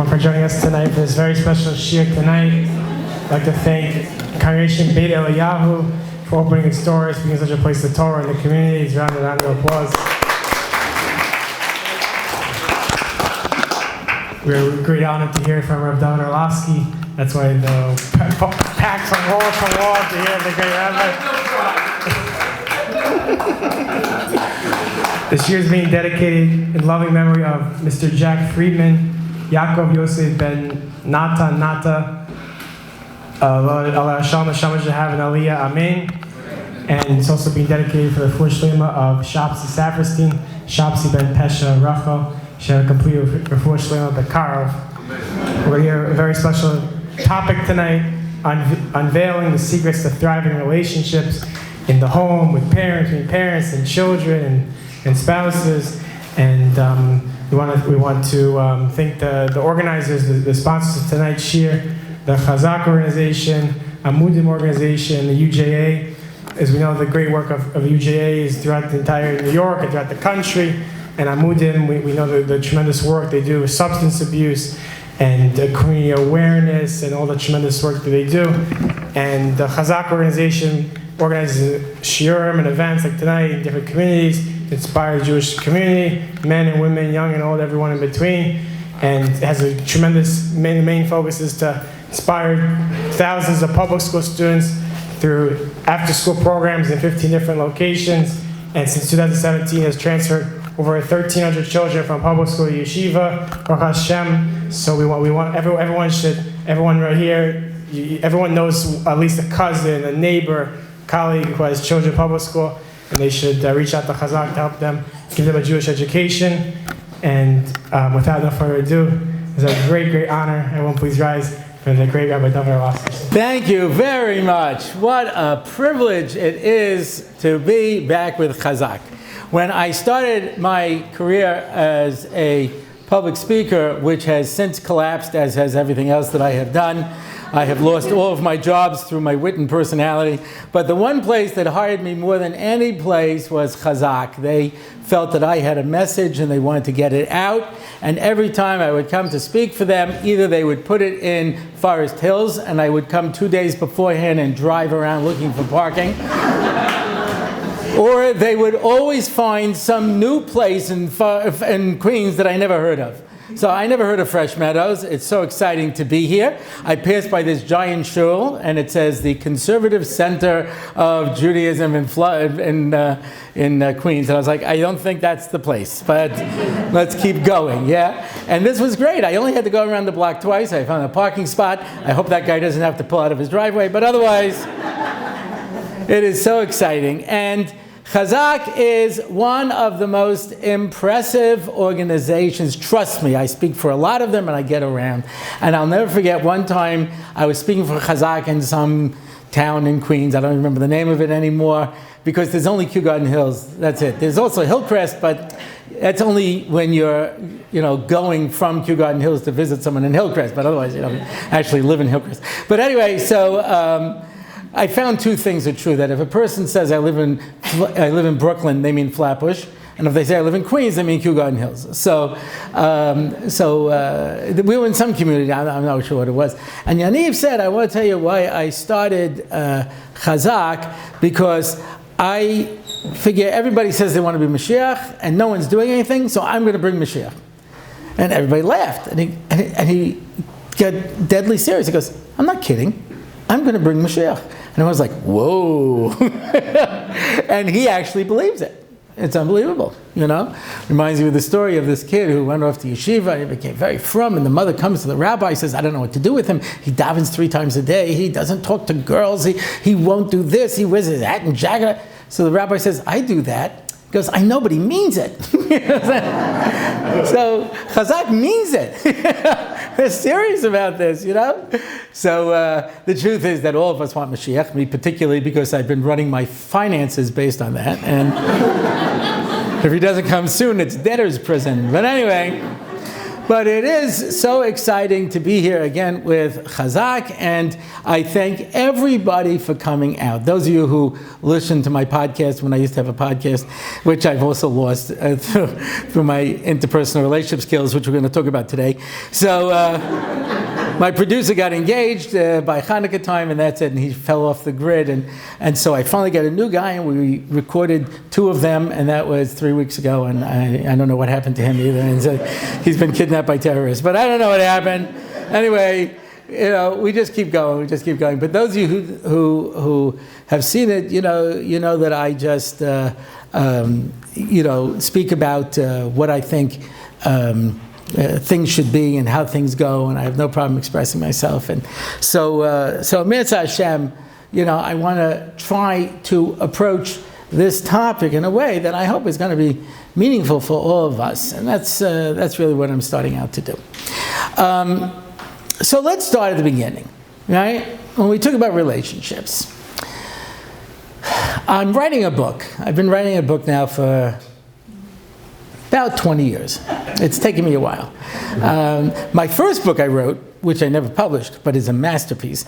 everyone for joining us tonight for this very special shiur tonight. I'd like to thank Congregation Beit Eliyahu for opening its doors, being such a place of Torah in the community. It's round of applause. We're a great honor to hear from Rabbi Dovid Orlofsky. That's why the packed from wall to wall to hear the great rabbi. This year is being dedicated in loving memory of Mr. Jack Friedman, Yaakov Yosef ben Nata, Allah Shalom Neshama Shehav and Aliyah, Amen. And it's also being dedicated for the full shlema of Shapsi Saperstein, Shapsi ben Pesha Rachel, she had a complete full shlema of the Karov. We're going to hear a very special topic tonight, unveiling the secrets to thriving relationships in the home with parents, between parents and children and spouses. And we want to thank the organizers, the sponsors of tonight's shiur, the Chazaq organization, Amudim organization, the UJA. As we know, the great work of UJA is throughout the entire New York and throughout the country. And Amudim, we know the tremendous work they do with substance abuse and community awareness and all the tremendous work that they do. And the Chazaq organization organizes shiurim and events like tonight in different communities to inspire the Jewish community, men and women, young and old, everyone in between. And it has a tremendous main focus is to inspire thousands of public school students through after-school programs in 15 different locations. And since 2017 has transferred over 1,300 children from public school to yeshiva, Baruch Hashem. So we want everyone right here, everyone knows at least a cousin, a neighbor, colleague who has children in public school, and they should reach out to Chazaq to help them, give them a Jewish education. And without no further ado, it's a great honor. Everyone please rise for the great Rabbi Dovid Orlofsky. Thank you very much. What a privilege it is to be back with Chazaq. When I started my career as a public speaker, which has since collapsed, as has everything else that I have done, I have lost all of my jobs through my wit and personality. But the one place that hired me more than any place was Chazaq. They felt that I had a message and they wanted to get it out. And every time I would come to speak for them, either they would put it in Forest Hills and I would come 2 days beforehand and drive around looking for parking. Or they would always find some new place in Queens that I never heard of. So I never heard of Fresh Meadows. It's so exciting to be here. I passed by this giant shul, and it says the Conservative Center of Judaism in Queens. And I was like, I don't think that's the place, but let's keep going, yeah? And this was great. I only had to go around the block twice. I found a parking spot. I hope that guy doesn't have to pull out of his driveway, but otherwise, it is so exciting. And Chazaq is one of the most impressive organizations. Trust me, I speak for a lot of them and I get around. And I'll never forget one time I was speaking for Chazaq in some town in Queens. I don't remember the name of it anymore because there's only Kew Garden Hills. That's it. There's also Hillcrest, but that's only when you're, going from Kew Garden Hills to visit someone in Hillcrest. But otherwise, you don't actually live in Hillcrest. But anyway, so I found two things are true. That if a person says I live in Brooklyn, they mean Flatbush, and if they say I live in Queens, they mean Kew Garden Hills. So we were in some community. I'm not sure what it was. And Yaniv said, I want to tell you why I started Chazaq, because I figure everybody says they want to be Mashiach, and no one's doing anything, so I'm going to bring Mashiach. And everybody laughed, and he got deadly serious. He goes, I'm not kidding. I'm going to bring Mashiach. And I was like, whoa. And he actually believes it. It's unbelievable, Reminds me of the story of this kid who went off to yeshiva and he became very frum, and the mother comes to the rabbi and says, I don't know what to do with him. He davens 3 times a day. He doesn't talk to girls. He won't do this. He wears his hat and jacket. So the rabbi says, I do that. He goes, I know, but he means it. So Chazaq means it. They're serious about this, So the truth is that all of us want Mashiach, me particularly because I've been running my finances based on that. And if he doesn't come soon, it's debtor's prison. But anyway, But it is so exciting to be here again with Chazaq, and I thank everybody for coming out. Those of you who listened to my podcast when I used to have a podcast, which I've also lost through my interpersonal relationship skills, which we're going to talk about today. So my producer got engaged by Hanukkah time, and that's it, and he fell off the grid. And so I finally got a new guy, and we recorded 2 of them, and that was 3 weeks ago, and I don't know what happened to him either. And so he's been kidnapped by terrorists, but I don't know what happened. Anyway, we just keep going. But those of you who have seen it, you know that I just speak about what I think things should be and how things go, and I have no problem expressing myself. And so Mitzvah Hashem, I want to try to approach this topic in a way that I hope is going to be meaningful for all of us, and that's really what I'm starting out to do. So let's start at the beginning, right? When we talk about relationships, I'm writing a book. I've been writing a book now for about 20 years. It's taken me a while. My first book I wrote, which I never published, but is a masterpiece,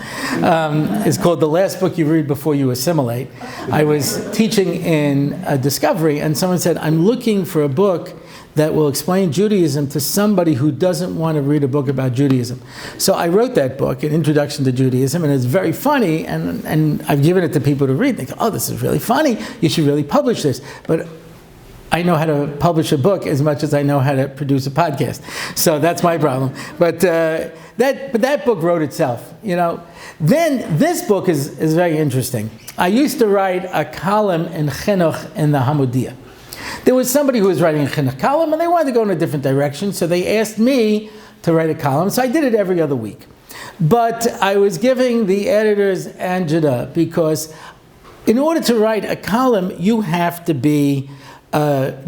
is called The Last Book You Read Before You Assimilate. I was teaching in Discovery, and someone said, I'm looking for a book that will explain Judaism to somebody who doesn't want to read a book about Judaism. So I wrote that book, An Introduction to Judaism, and it's very funny, and I've given it to people to read. They go, oh, this is really funny, you should really publish this. But I know how to publish a book as much as I know how to produce a podcast. So that's my problem. But that book wrote itself, Then this book is very interesting. I used to write a column in Chinuch in the Hamodia. There was somebody who was writing a Chinuch column, and they wanted to go in a different direction, so they asked me to write a column. So I did it every other week. But I was giving the editors angina, because in order to write a column, you have to be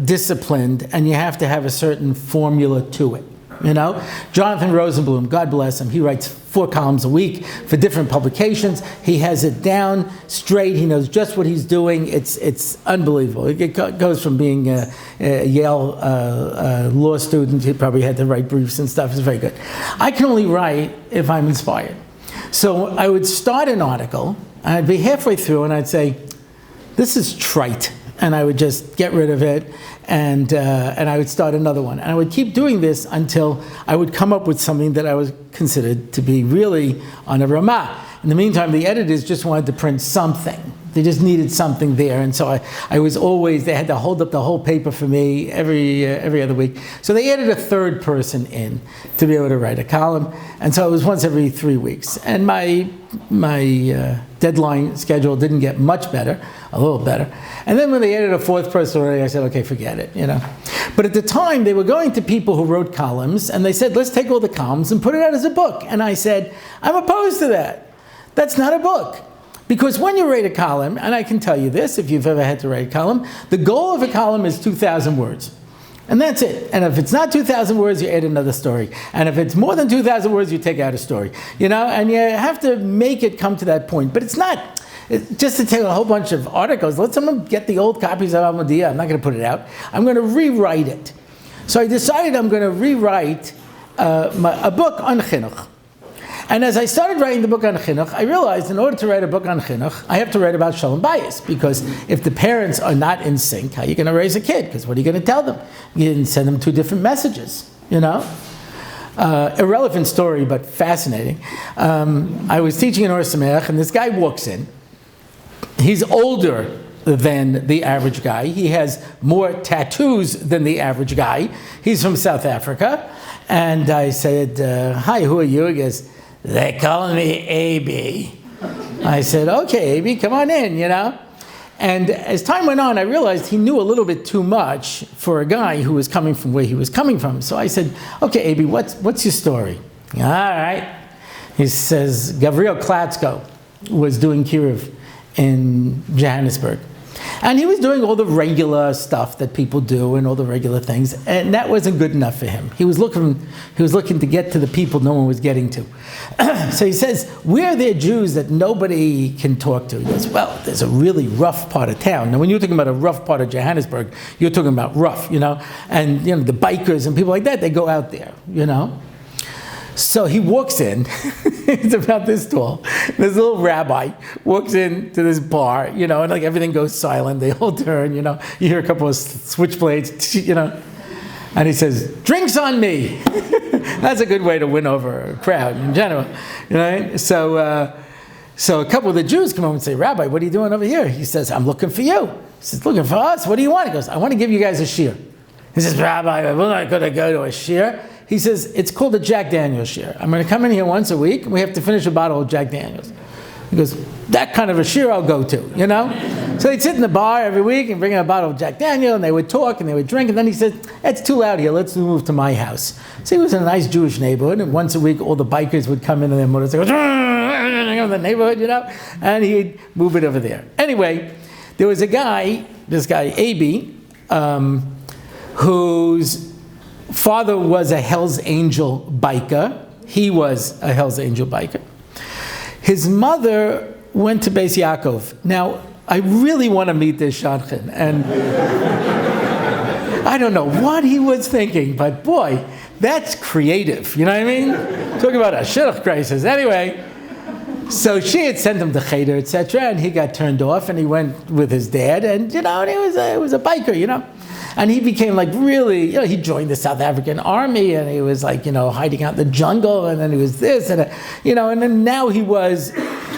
disciplined, and you have to have a certain formula to it. Jonathan Rosenblum, God bless him, he writes 4 columns a week for different publications. He has it down straight. He knows just what he's doing. It's unbelievable. It goes from being a Yale law student. He probably had to write briefs and stuff. It's very good. I can only write if I'm inspired. So I would start an article, and I'd be halfway through, and I'd say, this is trite. And I would just get rid of it, and I would start another one. And I would keep doing this until I would come up with something that I was considered to be really on a ramah. In the meantime, the editors just wanted to print something. They just needed something there. And so I was always, they had to hold up the whole paper for me every other week. So they added a third person in to be able to write a column. And so it was once every 3 weeks. And my deadline schedule didn't get much better, a little better. And then when they added a 4th person already, I said, okay, forget it, But at the time, they were going to people who wrote columns, and they said, let's take all the columns and put it out as a book. And I said, I'm opposed to that. That's not a book. Because when you write a column, and I can tell you this, if you've ever had to write a column, the goal of a column is 2,000 words. And that's it. And if it's not 2,000 words, you add another story. And if it's more than 2,000 words, you take out a story. And you have to make it come to that point. But it's not just to take a whole bunch of articles. Let someone get the old copies of Ahmadiyya. I'm not going to put it out. I'm going to rewrite it. So I decided I'm going to rewrite a book on Chinuch. And as I started writing the book on Chinuch, I realized in order to write a book on Chinuch, I have to write about Shalom Bayis, because if the parents are not in sync, how are you going to raise a kid? Because what are you going to tell them? You didn't send them 2 different messages, Irrelevant story, but fascinating. I was teaching in Or Sameach, and this guy walks in. He's older than the average guy. He has more tattoos than the average guy. He's from South Africa. And I said, hi, who are you? He goes, they call me A.B. I said, okay, A.B., come on in, And as time went on, I realized he knew a little bit too much for a guy who was coming from where he was coming from. So I said, okay, A.B., what's your story? All right. He says, Gavriel Klatsko was doing Kiruv in Johannesburg. And he was doing all the regular stuff that people do and all the regular things, and that wasn't good enough for him. He was looking to get to the people no one was getting to. So he says, where are there Jews that nobody can talk to? He goes, well, there's a really rough part of town. Now, when you're talking about a rough part of Johannesburg, you're talking about rough, and the bikers and people like that, they go out there, So he walks in, he's about this tall, this little rabbi walks into this bar, and like everything goes silent, they all turn, you hear a couple of switchblades, and he says, drinks on me. That's a good way to win over a crowd in general, So a couple of the Jews come over and say, Rabbi, what are you doing over here? He says, I'm looking for you. He says, looking for us? What do you want? He goes, I want to give you guys a shir. He says, Rabbi, we're not going to go to a shir. He says, it's called a Jack Daniels shir. I'm going to come in here once a week, and we have to finish a bottle of Jack Daniels. He goes, that kind of a shir I'll go to, So they'd sit in the bar every week and bring in a bottle of Jack Daniels, and they would talk and they would drink, and then he said, it's too loud here, let's move to my house. So he was in a nice Jewish neighborhood, and once a week all the bikers would come in and their motorcycles, the neighborhood, and he'd move it over there. Anyway, there was this guy, Abi, whose father was a Hell's Angel biker. He was a Hell's Angel biker. His mother went to Beis Yaakov. Now, I really want to meet this shadchan, and I don't know what he was thinking, but boy, that's creative. You know what I mean? Talk about a shidduch crisis. Anyway, so she had sent him to cheder, etc., and he got turned off, and he went with his dad, and and he was a biker, And he became like really, he joined the South African army, and he was like, hiding out in the jungle, and then he was this, and and then now he was,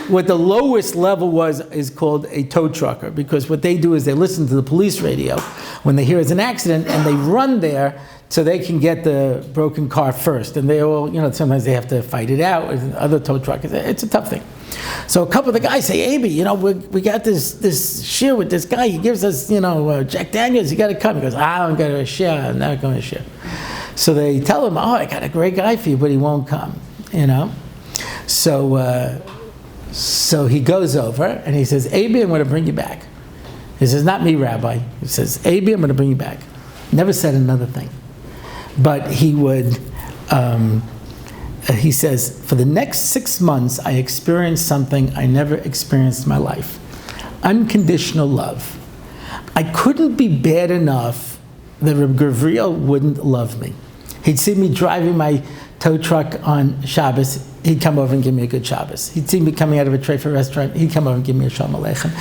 what the lowest level is called a tow trucker, because what they do is they listen to the police radio when they hear there's an accident, and they run there so they can get the broken car first. And they all, sometimes they have to fight it out with other tow truckers. It's a tough thing. So a couple of the guys say, Abi, we got this shir with this guy. He gives us, Jack Daniels. You got to come. He goes, I don't go to a shir. I'm not going to a shir. So they tell him, I got a great guy for you, but he won't come, So he goes over and he says, Abi, I'm going to bring you back. He says, not me, Rabbi. He says, Abi, I'm going to bring you back. Never said another thing. But he would, he says, for the next 6 months, I experienced something I never experienced in my life. Unconditional love. I couldn't be bad enough that Reb Gavriel wouldn't love me. He'd see me driving my tow truck on Shabbos. He'd come over and give me a good Shabbos. He'd see me coming out of a treifa restaurant. He'd come over and give me a shalom aleichem.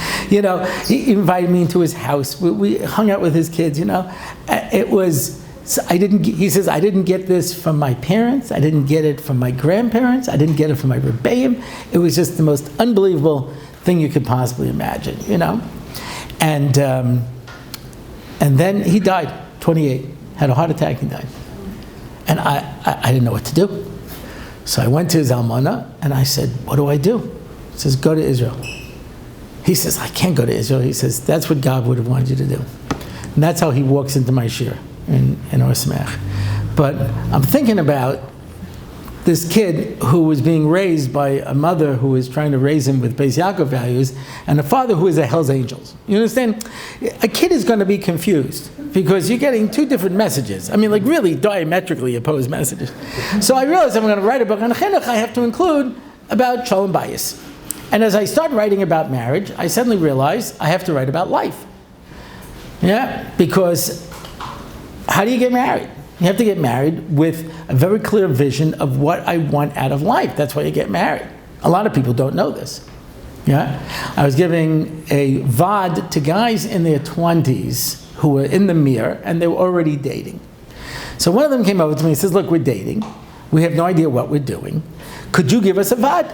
He invited me into his house. We hung out with his kids. It was. He says, I didn't get this from my parents. I didn't get it from my grandparents. I didn't get it from my Rebbeim. It was just the most unbelievable thing you could possibly imagine, And then he died, 28, had a heart attack and died. And I didn't know what to do. So I went to his almana and I said, what do I do? He says, go to Israel. He says, I can't go to Israel. He says, that's what God would have wanted you to do. And that's how he walks into my shir in Or Sameach. But I'm thinking about this kid who was being raised by a mother who was trying to raise him with Beis Yaakov values, and a father who is a Hell's Angels. You understand? A kid is going to be confused because you're getting two different messages. I mean, like really diametrically opposed messages. So I realized I'm going to write a book on chinuch. I have to include about shalom bayis. And as I start writing about marriage, I suddenly realized I have to write about life. Yeah, because how do you get married? You have to get married with a very clear vision of what I want out of life. That's why you get married. A lot of people don't know this. Yeah, I was giving a vad to guys in their 20s who were in the mirror and they were already dating. So one of them came over to me and says, look, we're dating. We have no idea what we're doing. Could you give us a vad?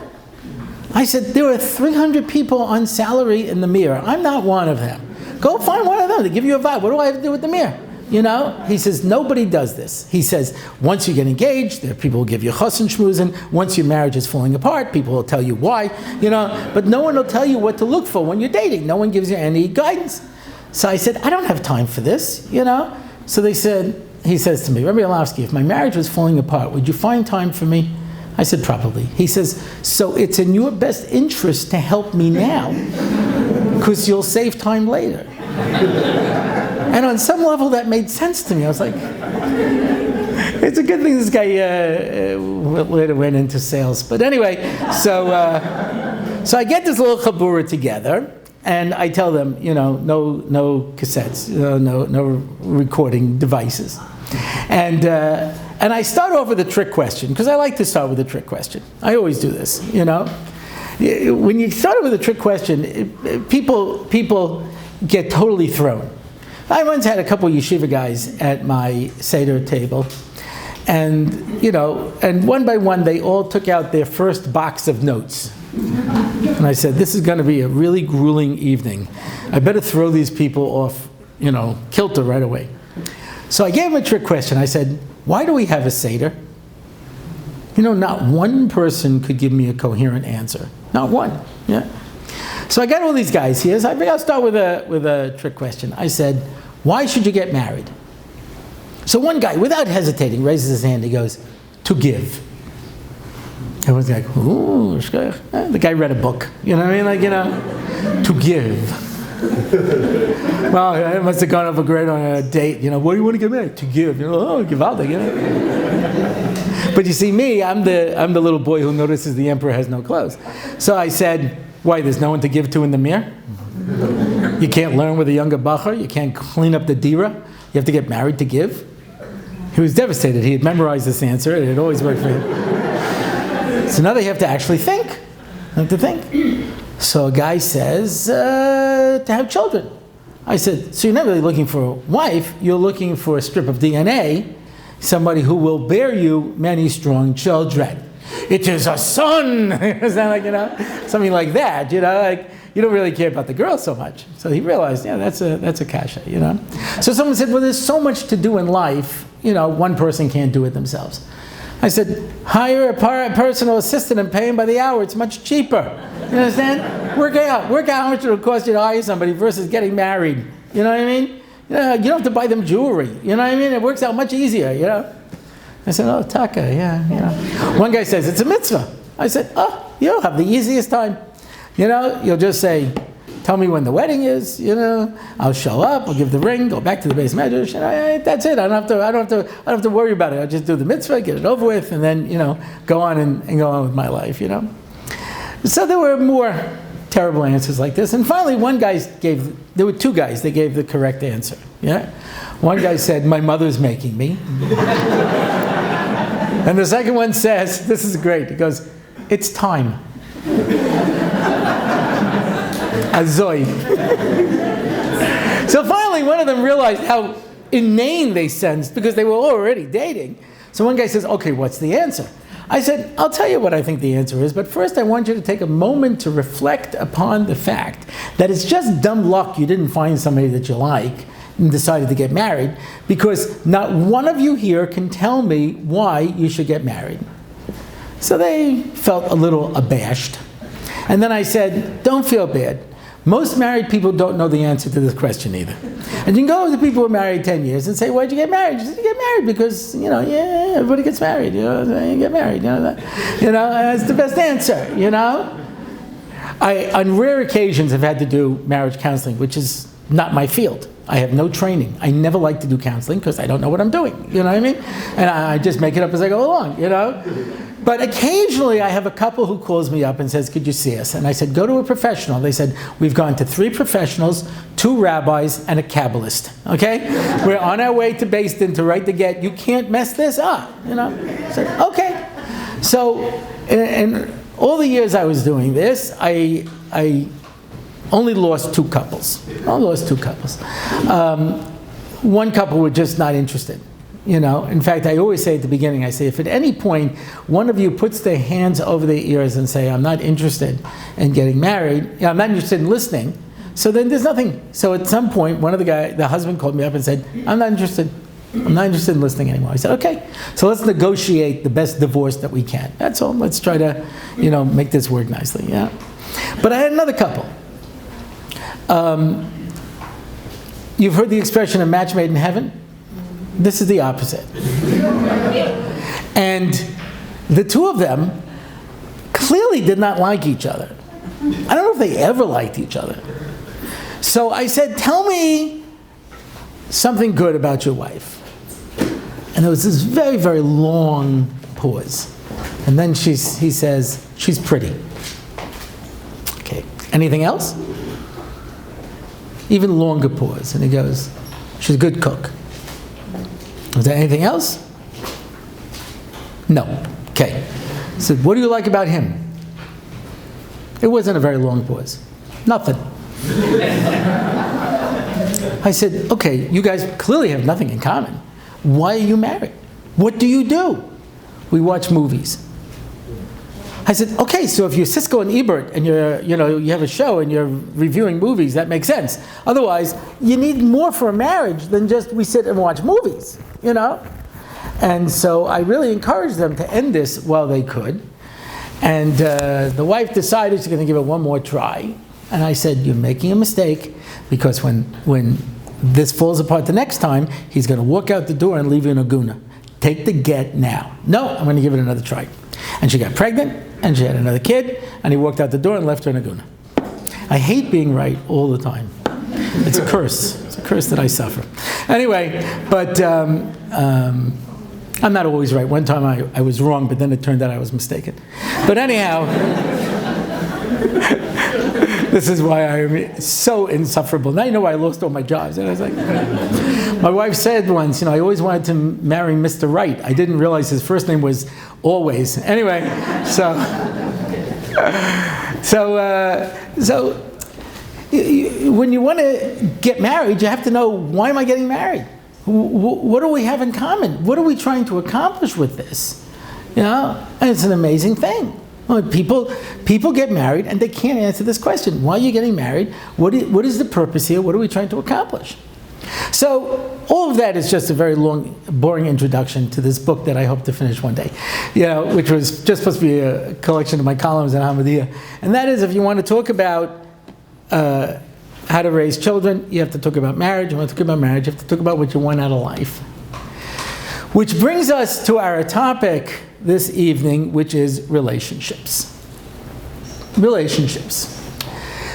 I said, there are 300 people on salary in the mirror. I'm not one of them. Go find one of them to give you a vad. What do I have to do with the mirror? He says, nobody does this. He says, once you get engaged, there are people who give you chos and shmuzin. Once your marriage is falling apart, people will tell you why, but no one will tell you what to look for when you're dating. No one gives you any guidance. So I said, I don't have time for this, So he says to me, Rabbi Orlofsky, if my marriage was falling apart, would you find time for me? I said, probably. He says, so it's in your best interest to help me now, because you'll save time later. And on some level that made sense to me. I was like, it's a good thing this guy later went into sales. But anyway, so I get this little chabura together, and I tell them, no cassettes, no recording devices. And I start off with a trick question, because I like to start with a trick question. I always do this, When you start with a trick question, people get totally thrown. I once had a couple of yeshiva guys at my Seder table, and one by one they all took out their first box of notes. And I said, this is going to be a really grueling evening. I better throw these people off, kilter right away. So I gave them a trick question. I said, why do we have a Seder? Not one person could give me a coherent answer. Not one. Yeah. So I got all these guys here. So I think I'll start with a trick question. I said, why should you get married? So one guy, without hesitating, raises his hand. He goes, to give. Everyone's like, ooh, the guy read a book. You know what I mean? To give. Well, I must have gone over great on a date. What do you want to get married? To give. Gewaldig, But you see, me, I'm the little boy who notices the emperor has no clothes. So I said, why, there's no one to give to in the mirror? You can't learn with a younger bacher? You can't clean up the dira? You have to get married to give? He was devastated. He had memorized this answer. It had always worked for him. So now they have to actually think. They have to think. So a guy says, to have children. I said, so you're not really looking for a wife. You're looking for a strip of DNA, somebody who will bear you many strong children. It is a son. Something like that. You don't really care about the girl so much. So he realized, that's a kasha. So someone said, well, there's so much to do in life. One person can't do it themselves. I said, hire a personal assistant and pay him by the hour. It's much cheaper. You understand? Work out how much it will cost you to hire somebody versus getting married. You know what I mean? You don't have to buy them jewelry. You know what I mean? It works out much easier. I said, oh, taka, yeah. One guy says, it's a mitzvah. I said, oh, you'll have the easiest time. You'll just say, tell me when the wedding is, I'll show up, I'll give the ring, go back to the base medrash, that's it. I don't have to worry about it. I'll just do the mitzvah, get it over with, and then, go on and go on with my life, So there were more terrible answers like this. And finally, there were two guys, they gave the correct answer, yeah? One guy said, my mother's making me. And the second one says, this is great, he goes, it's time. Azoi. So finally, one of them realized how inane they sensed because they were already dating. So one guy says, okay, what's the answer? I said, I'll tell you what I think the answer is, but first I want you to take a moment to reflect upon the fact that it's just dumb luck you didn't find somebody that you like and decided to get married, because not one of you here can tell me why you should get married. So they felt a little abashed. And then I said, don't feel bad. Most married people don't know the answer to this question either. And you can go to people who are married 10 years and say, why'd you get married? You said, you get married because, everybody gets married. You get married. That's the best answer, I, on rare occasions, have had to do marriage counseling, which is not my field. I have no training. I never like to do counseling because I don't know what I'm doing. You know what I mean? And I just make it up as I go along, But occasionally I have a couple who calls me up and says, could you see us? And I said, go to a professional. They said, we've gone to 3 professionals, 2 rabbis, and a Kabbalist. Okay? We're on our way to Beis Din to write the get. You can't mess this up. I said, okay. So, in all the years I was doing this, I only lost 2 couples. One couple were just not interested. In fact, I always say at the beginning, I say, if at any point one of you puts their hands over their ears and say, I'm not interested in getting married, I'm not interested in listening, so then there's nothing. So at some point, the husband called me up and said, I'm not interested in listening anymore. I said, okay, so let's negotiate the best divorce that we can. That's all. Let's try to, make this work nicely, yeah. But I had another couple. You've heard the expression, a match made in heaven? This is the opposite. And the 2 of them clearly did not like each other. I don't know if they ever liked each other. So I said, tell me something good about your wife. And there was this very, very long pause. And then he says, she's pretty. Okay, anything else? Even longer pause. And he goes, she's a good cook. Is there anything else? No. Okay. I said, what do you like about him? It wasn't a very long pause. Nothing. I said, okay, you guys clearly have nothing in common. Why are you married? What do you do? We watch movies. I said, okay, so if you're Siskel and Ebert and you have a show and you're reviewing movies, that makes sense. Otherwise, you need more for a marriage than just we sit and watch movies, And so I really encouraged them to end this while they could. And the wife decided she's going to give it one more try. And I said, you're making a mistake, because when this falls apart the next time, he's going to walk out the door and leave you in a guna. Take the get now. No, I'm going to give it another try. And she got pregnant, and she had another kid, and he walked out the door and left her in a guna. I hate being right all the time. It's a curse. It's a curse that I suffer. Anyway, but I'm not always right. One time I was wrong, but then it turned out I was mistaken. But anyhow, this is why I'm so insufferable. Now you know why I lost all my jobs. And I was like, my wife said once, I always wanted to marry Mr. Right. I didn't realize his first name was Always. Anyway, so when you want to get married, you have to know, why am I getting married? What do we have in common? What are we trying to accomplish with this? And it's an amazing thing. People get married and they can't answer this question. Why are you getting married? What is the purpose here? What are we trying to accomplish? So all of that is just a very long, boring introduction to this book that I hope to finish one day, which was just supposed to be a collection of my columns in Hamadiyah. And that is, if you want to talk about how to raise children, you have to talk about marriage. You want to talk about marriage, you have to talk about what you want out of life. Which brings us to our topic this evening, which is relationships. Relationships.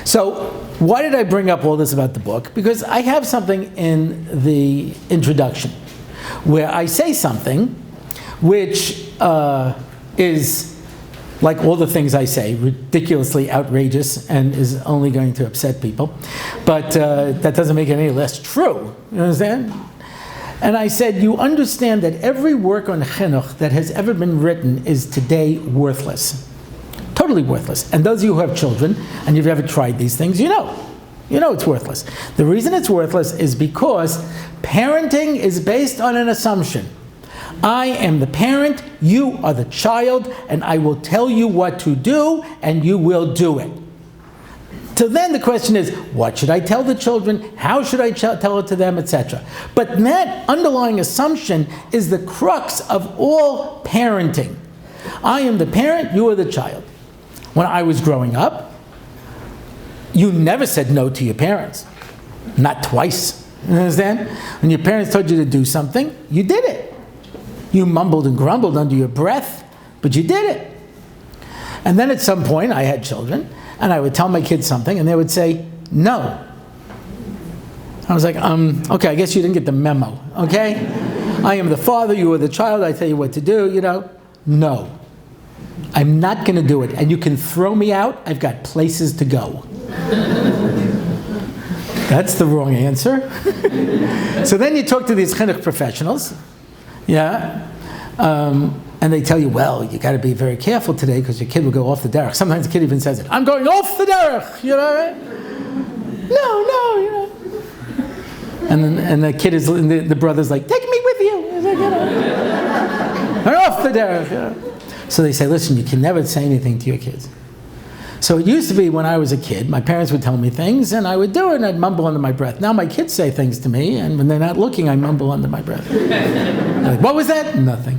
So why did I bring up all this about the book? Because I have something in the introduction where I say something which is, like all the things I say, ridiculously outrageous and is only going to upset people. But that doesn't make it any less true. You understand? And I said, you understand that every work on chinuch that has ever been written is today worthless. Totally worthless. And those of you who have children, and you've ever tried these things, you know it's worthless. The reason it's worthless is because parenting is based on an assumption. I am the parent, you are the child, and I will tell you what to do, and you will do it. So then the question is, what should I tell the children? How should I tell it to them, etc.? But that underlying assumption is the crux of all parenting. I am the parent, you are the child. When I was growing up, you never said no to your parents. Not twice. You understand? When your parents told you to do something, you did it. You mumbled and grumbled under your breath, but you did it. And then at some point, I had children, and I would tell my kids something, and they would say, no. I was like, okay, I guess you didn't get the memo, okay? I am the father, you are the child, I tell you what to do, No. I'm not going to do it. And you can throw me out, I've got places to go. That's the wrong answer. So then you talk to these chinuch professionals, and they tell you, well, you got to be very careful today because your kid will go off the derech. Sometimes the kid even says it, I'm going off the derech, right? No. And the kid the brother's like, take me with you. He's like, I'm off the derech, So they say, listen, you can never say anything to your kids. So it used to be when I was a kid, my parents would tell me things, and I would do it, and I'd mumble under my breath. Now my kids say things to me, and when they're not looking, I mumble under my breath. They're like, what was that? Nothing.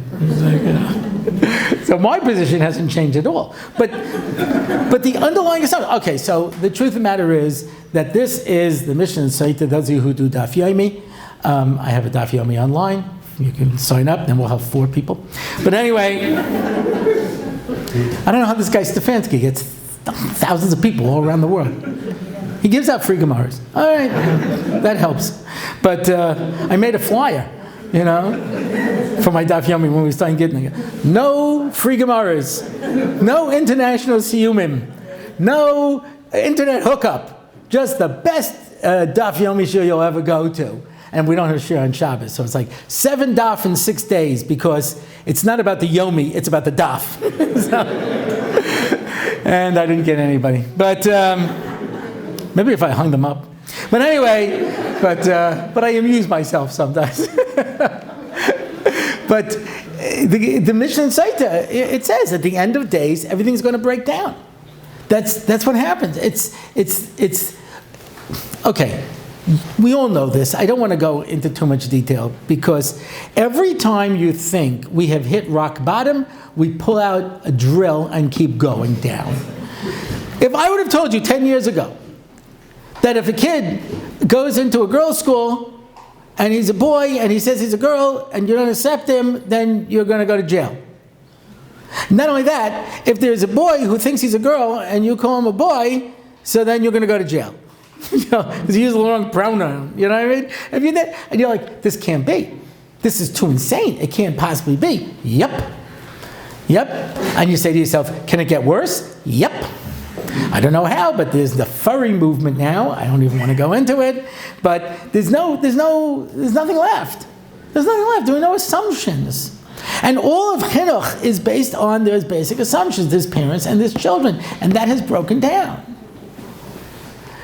So my position hasn't changed at all. But the underlying assumption, okay, so the truth of the matter is that this is the mission site to those of you who do Daf Yomi. I have a Daf Yomi online. You can sign up, then we'll have 4 people. But anyway, I don't know how this guy Stefanski gets thousands of people all around the world. He gives out free Gemaras. All right, that helps. But I made a flyer, for my Daf Yomi when we started getting it. No free Gemaras. No international siyumim. No internet hookup. Just the best Daf Yomi shir you'll ever go to. And we don't have shir on Shabbos. So it's like 7 daf in 6 days because it's not about the Yomi, it's about the daf. And I didn't get anybody. But maybe if I hung them up. But anyway, but I amuse myself sometimes. But the Mishnah in Saita, it says at the end of days, everything's going to break down. That's what happens. It's okay. We all know this. I don't want to go into too much detail because every time you think we have hit rock bottom, we pull out a drill and keep going down. If I would have told you 10 years ago that if a kid goes into a girls' school and he's a boy and he says he's a girl and you don't accept him, then you're going to go to jail. Not only that, if there's a boy who thinks he's a girl and you call him a boy, so then you're going to go to jail. Because you use the wrong pronoun, you know what I mean? If you're there, and you're like, this can't be. This is too insane. It can't possibly be. Yep. And you say to yourself, can it get worse? Yep. I don't know how, but there's the furry movement now. I don't even want to go into it. But there's nothing left. There's nothing left. There are no assumptions. And all of chinuch is based on there's basic assumptions. There's parents and there's children. And that has broken down.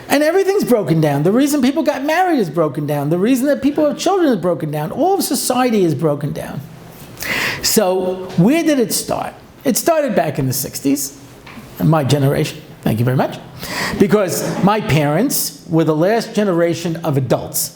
And everything's broken down. The reason people got married is broken down. The reason that people have children is broken down. All of society is broken down. So where did it start? It started back in the 60s, in my generation. Thank you very much. Because my parents were the last generation of adults.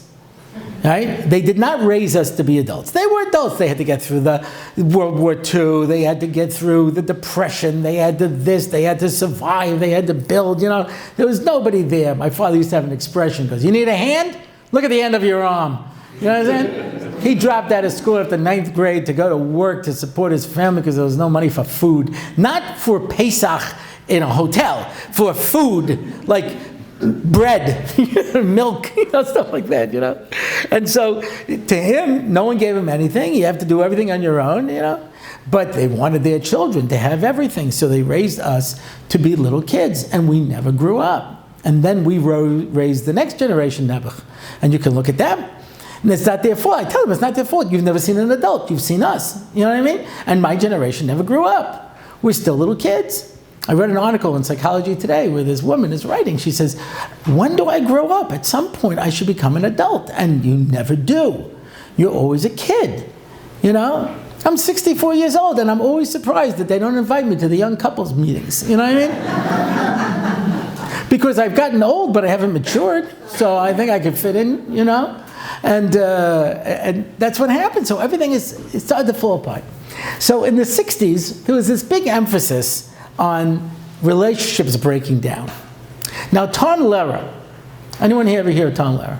Right? They did not raise us to be adults. They were adults. They had to get through the World War II. They had to get through the Depression. They had to this. They had to survive. They had to build. There was nobody there. My father used to have an expression because you need a hand? Look at the end of your arm. You know what I'm saying? He dropped out of school after 9th grade to go to work to support his family because there was no money for food. Not for Pesach in a hotel, for food, like bread, milk, stuff like that, And so to him, no one gave him anything. You have to do everything on your own, But they wanted their children to have everything. So they raised us to be little kids, and we never grew up. And then we raised the next generation, Nebuch. And you can look at them. And it's not their fault. I tell them it's not their fault. You've never seen an adult. You've seen us. You know what I mean? And my generation never grew up. We're still little kids. I read an article in Psychology Today where this woman is writing. She says, when do I grow up? At some point I should become an adult. And you never do. You're always a kid. I'm 64 years old and I'm always surprised that they don't invite me to the young couples meetings. You know what I mean? Because I've gotten old, but I haven't matured. So I think I could fit in, And that's what happened. So everything it started to fall apart. So in the 60s, there was this big emphasis on relationships breaking down. Now, Tom Lehrer. Anyone here ever hear of Tom Lehrer?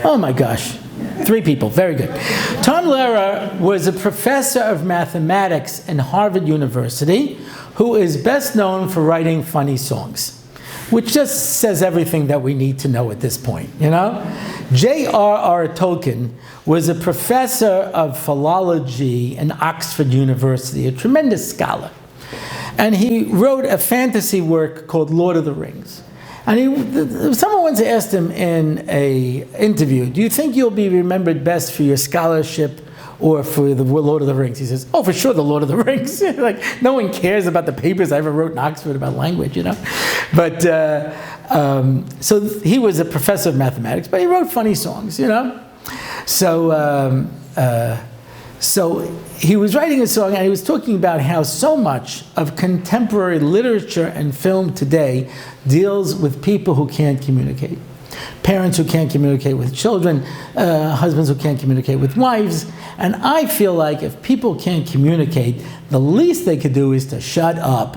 Oh my gosh. 3 people. Very good. Tom Lehrer was a professor of mathematics in Harvard University who is best known for writing funny songs, which just says everything that we need to know at this point, J.R.R. Tolkien was a professor of philology in Oxford University, a tremendous scholar. And he wrote a fantasy work called Lord of the Rings. And someone once asked him in an interview, do you think you'll be remembered best for your scholarship or for the Lord of the Rings? He says, oh, for sure, the Lord of the Rings. Like, no one cares about the papers I ever wrote in Oxford about language, But, so he was a professor of mathematics, but he wrote funny songs, So he was writing a song and he was talking about how so much of contemporary literature and film today deals with people who can't communicate. Parents who can't communicate with children, husbands who can't communicate with wives. And I feel like if people can't communicate, the least they could do is to shut up,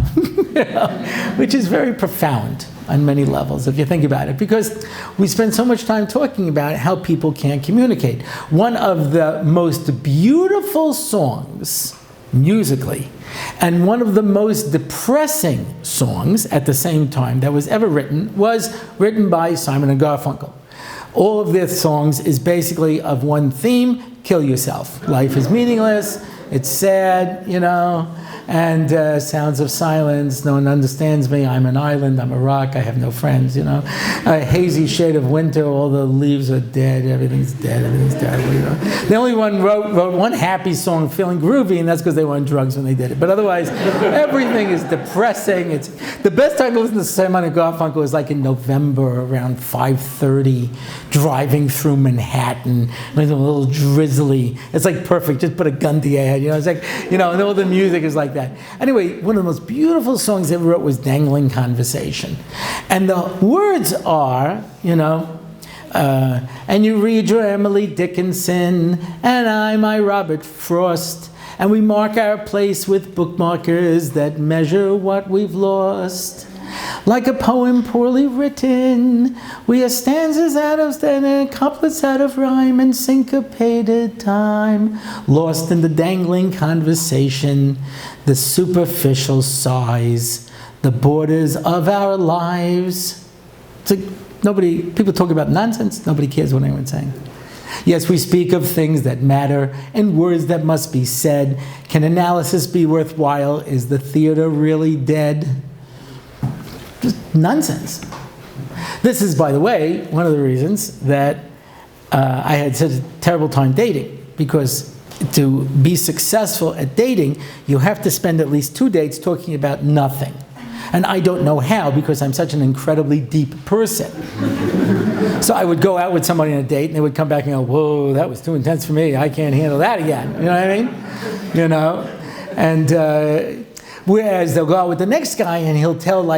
which is very profound on many levels, if you think about it, because we spend so much time talking about how people can't communicate. One of the most beautiful songs musically. And one of the most depressing songs at the same time that was ever written was written by Simon and Garfunkel. All of their songs is basically of one theme: kill yourself. Life is meaningless, it's sad, and sounds of silence, no one understands me, I'm an island, I'm a rock, I have no friends, A hazy shade of winter, all the leaves are dead, everything's terrible, The only one wrote one happy song, feeling groovy, and that's because they were on drugs when they did it. But otherwise, everything is depressing. It's the best time to listen to Simon and Garfunkel is like in November, around 5:30, driving through Manhattan, like a little drizzly. It's like perfect, just put a gun to your head, it's like, and all the music is like that. Anyway, one of the most beautiful songs they ever wrote was Dangling Conversation. And the words are, and you read your Emily Dickinson, and I my Robert Frost, and we mark our place with bookmarkers that measure what we've lost. Like a poem poorly written, we are stanzas out of standard, couplets out of rhyme and syncopated time, lost in the dangling conversation, the superficial sighs, the borders of our lives. It's like people talk about nonsense, nobody cares what anyone's saying. Yes, we speak of things that matter and words that must be said. Can analysis be worthwhile? Is the theater really dead? Just nonsense. This is, by the way, one of the reasons that I had such a terrible time dating, because to be successful at dating, you have to spend at least 2 dates talking about nothing. And I don't know how, because I'm such an incredibly deep person. So I would go out with somebody on a date, and they would come back and go, whoa, that was too intense for me. I can't handle that again. You know what I mean? And whereas they'll go out with the next guy, and he'll tell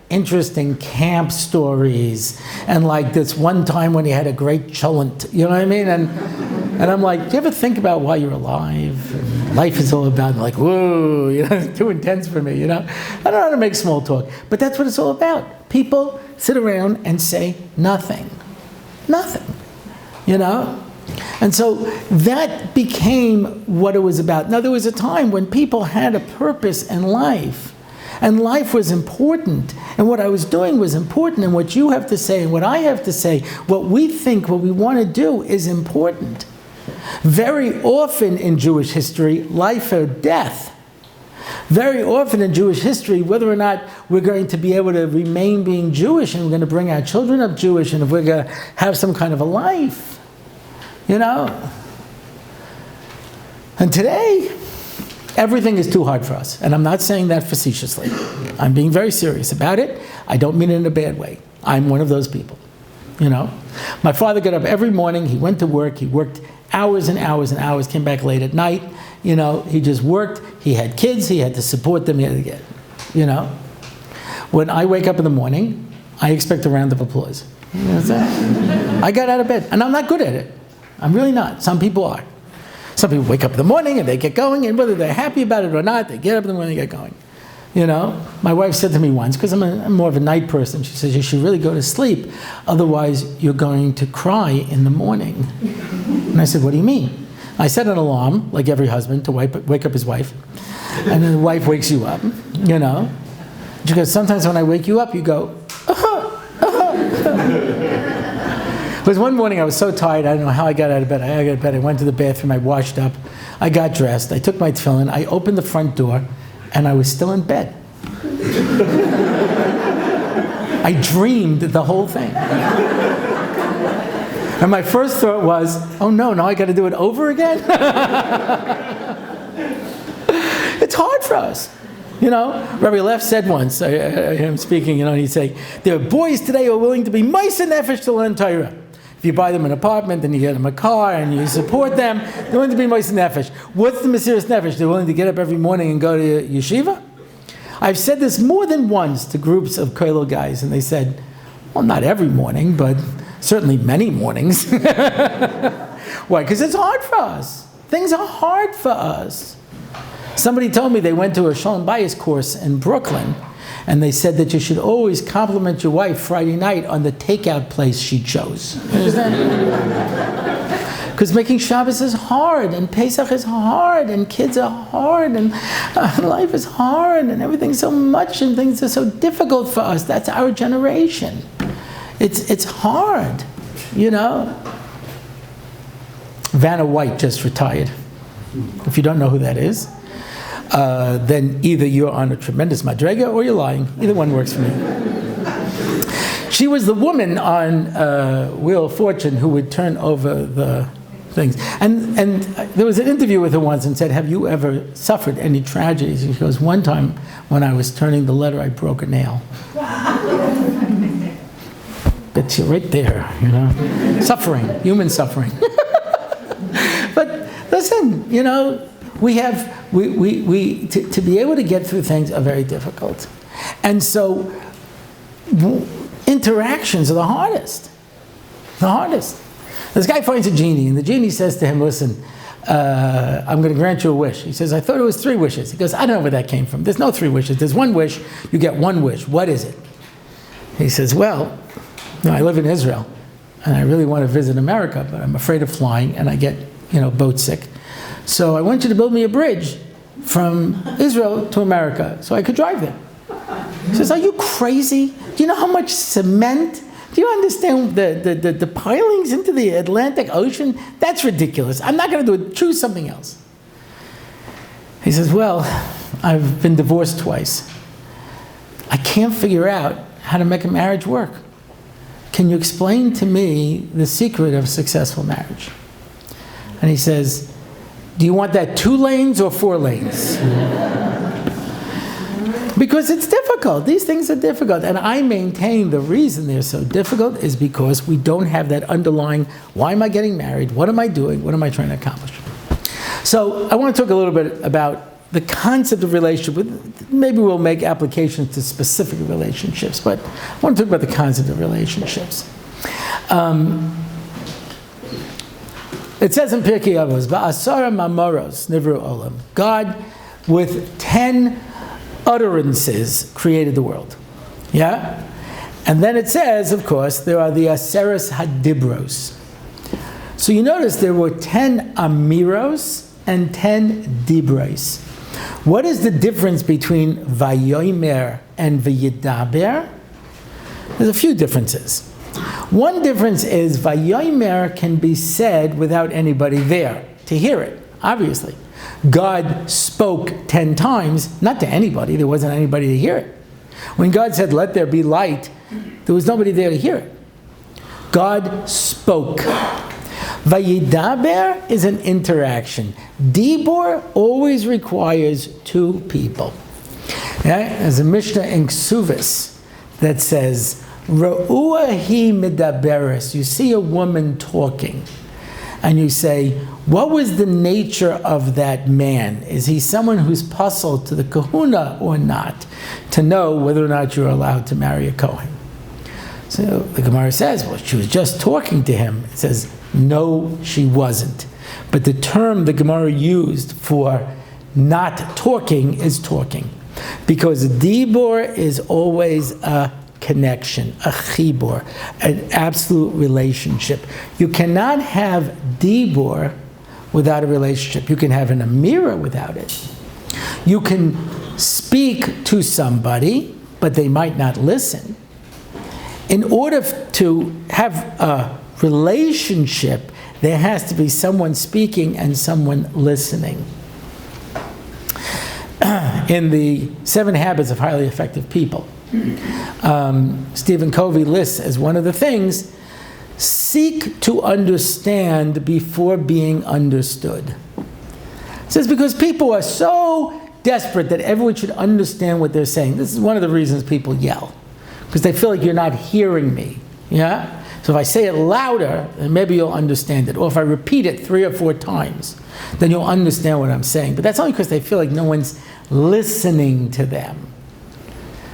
interesting camp stories, and this one time when he had a great cholent, you know what I mean? And I'm like, do you ever think about why you're alive? And life is all about, whoa, it's too intense for me, I don't know how to make small talk, but that's what it's all about. People sit around and say nothing. Nothing, And so that became what it was about. Now, there was a time when people had a purpose in life, and life was important, and what I was doing was important, and what you have to say and what I have to say, what we think, what we want to do is important. Very often in Jewish history, life or death. Very often in Jewish history, whether or not we're going to be able to remain being Jewish, and we're going to bring our children up Jewish, and if we're going to have some kind of a life, And today, everything is too hard for us. And I'm not saying that facetiously. I'm being very serious about it. I don't mean it in a bad way. I'm one of those people, My father got up every morning. He went to work. He worked hours and hours and hours, came back late at night. He just worked. He had kids. He had to support them. He had to get, When I wake up in the morning, I expect a round of applause. You know what I'm saying? I got out of bed, and I'm not good at it. I'm really not. Some people are. Some people wake up in the morning and they get going, and whether they're happy about it or not, they get up in the morning and get going. My wife said to me once, because I'm more of a night person, she says, you should really go to sleep, otherwise you're going to cry in the morning. And I said, what do you mean? I set an alarm, like every husband, to wake up his wife, and then the wife wakes you up, Because sometimes when I wake you up, you go, Because one morning I was so tired, I don't know how I got out of bed. I got out of bed, I went to the bathroom, I washed up, I got dressed, I took my tefillin, I opened the front door, and I was still in bed. I dreamed the whole thing. And my first thought was, oh no, now I got to do it over again? It's hard for us. Rabbi Leff said once, him speaking, he'd say, there are boys today who are willing to be meiser nefesh to learn Torah. If you buy them an apartment and you get them a car and you support them, they're willing to be meiser nefesh. What's the mesiras nefesh? They're willing to get up every morning and go to yeshiva? I've said this more than once to groups of kollel guys, and they said, well, not every morning, but certainly many mornings. Why? Because it's hard for us. Things are hard for us. Somebody told me they went to a Shalom Bayis course in Brooklyn, and they said that you should always compliment your wife Friday night on the takeout place she chose. Understand? Because making Shabbos is hard, and Pesach is hard, and kids are hard, and life is hard, and everything's so much, and things are so difficult for us. That's our generation. It's hard, you know. Vanna White just retired. If you don't know who that is, then either you're on a tremendous madrega or you're lying. Either one works for me. She was the woman on Wheel of Fortune who would turn over the things. And there was an interview with her once and said, have you ever suffered any tragedies? And she goes, one time when I was turning the letter, I broke a nail. But you're right there, you know. Suffering, human suffering. But listen, you know, to be able to get through things are very difficult. And so interactions are the hardest. The hardest. This guy finds a genie, and the genie says to him, listen, I'm going to grant you a wish. He says, I thought it was 3 wishes. He goes, I don't know where that came from. There's no 3 wishes. There's 1 wish. You get 1 wish. What is it? He says, well, you know, I live in Israel, and I really want to visit America, but I'm afraid of flying, and I get, you know, boat sick. So I want you to build me a bridge from Israel to America so I could drive there. He says, are you crazy? Do you know how much cement? Do you understand the pilings into the Atlantic Ocean? That's ridiculous. I'm not going to do it. Choose something else. He says, well, I've been divorced twice. I can't figure out how to make a marriage work. Can you explain to me the secret of successful marriage? And he says, do you want that 2 lanes or 4 lanes? Because it's difficult. These things are difficult. And I maintain the reason they're so difficult is because we don't have that underlying, why am I getting married? What am I doing? What am I trying to accomplish? So I want to talk a little bit about the concept of relationship. Maybe we'll make applications to specific relationships, but I want to talk about the concept of relationships. It says in Pirkei Avos, "Ba'asara mamoros nivru olam." God, with 10 utterances, created the world. Yeah? And then it says, of course, there are the Aseres Hadibros. So you notice there were 10 Amiros and 10 Dibros. What is the difference between Vayomer and Vayidaber? There's a few differences. One difference is Vayomer can be said without anybody there to hear it, obviously. God spoke 10 times, not to anybody. There wasn't anybody to hear it. When God said, let there be light, there was nobody there to hear it. God spoke. Vayidaber is an interaction. Dibor always requires 2 people. Yeah? There's a Mishnah in Ksuvis that says, Ra'ua hi medaberes. You see a woman talking, and you say, what was the nature of that man? Is he someone who's puzzled to the kahuna or not, to know whether or not you're allowed to marry a Kohen? So the Gemara says, well, she was just talking to him. It says, no, she wasn't. But the term the Gemara used for not talking is talking. Because dibor is always a connection, a chibor, an absolute relationship. You cannot have dibor without a relationship. You can have an amira without it. You can speak to somebody, but they might not listen. In order to have a relationship, there has to be someone speaking and someone listening. In the 7 Habits of Highly Effective People, Stephen Covey lists as one of the things, seek to understand before being understood. It says because people are so desperate that everyone should understand what they're saying. This is one of the reasons people yell, because they feel like you're not hearing me. Yeah? So if I say it louder, then maybe you'll understand it. Or if I repeat it 3 or 4 times, then you'll understand what I'm saying. But that's only because they feel like no one's listening to them.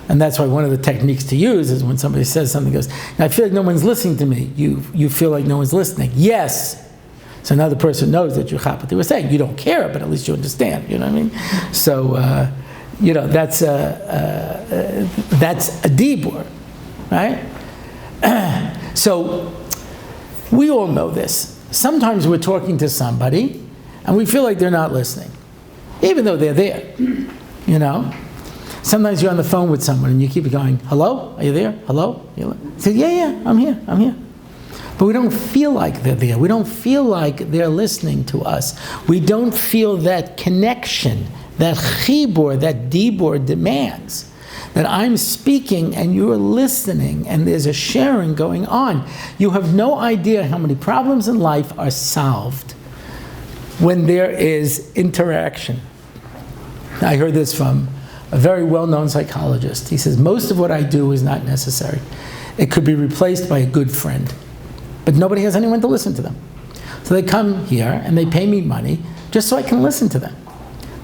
And that's why one of the techniques to use is when somebody says something, goes, I feel like no one's listening to me. You feel like no one's listening. Yes. So now the person knows that you chap what they were saying. You don't care, but at least you understand. You know what I mean? So, that's a dibur, right? So we all know this. sometimes we're talking to somebody and we feel like they're not listening, even though they're there, you know? Sometimes you're on the phone with someone and you keep going, hello, are you there? Hello? You say, yeah, I'm here. But we don't feel like they're there. We don't feel like they're listening to us. We don't feel that connection, that chibur, that dibur demands. That I'm speaking and you're listening and there's a sharing going on. You have no idea how many problems in life are solved when there is interaction. I heard this from a very well-known psychologist. He says, most of what I do is not necessary. It could be replaced by a good friend. But nobody has anyone to listen to them. So they come here and they pay me money just so I can listen to them.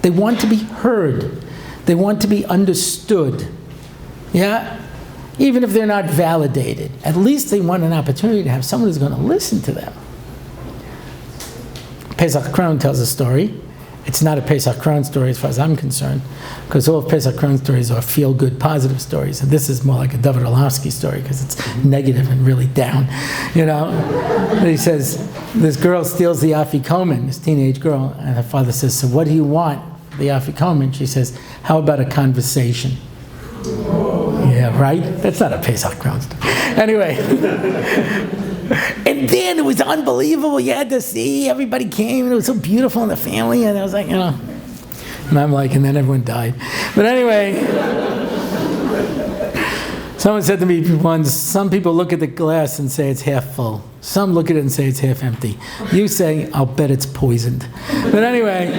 They want to be heard. They want to be understood. Yeah? Even if they're not validated. At least they want an opportunity to have someone who's going to listen to them. Pesach Krohn tells a story. It's not a Pesach Krohn story as far as I'm concerned, because all of Pesach Krohn stories are feel-good, positive stories, and this is more like a Dovid Orlofsky story because it's negative and really down, you know. And he says, this girl steals the afikomen, this teenage girl, and her father says, so what do you want for the afikomen? She says, how about a conversation? Yeah, right? That's not a Pesach Krohn story. Anyway. And then it was unbelievable. You had to see. Everybody came, and it was so beautiful in the family. And I was like, you know. And I'm like, and then everyone died. But anyway, someone said to me once, some people look at the glass and say it's half full. Some look at it and say it's half empty. You say, I'll bet it's poisoned. But anyway,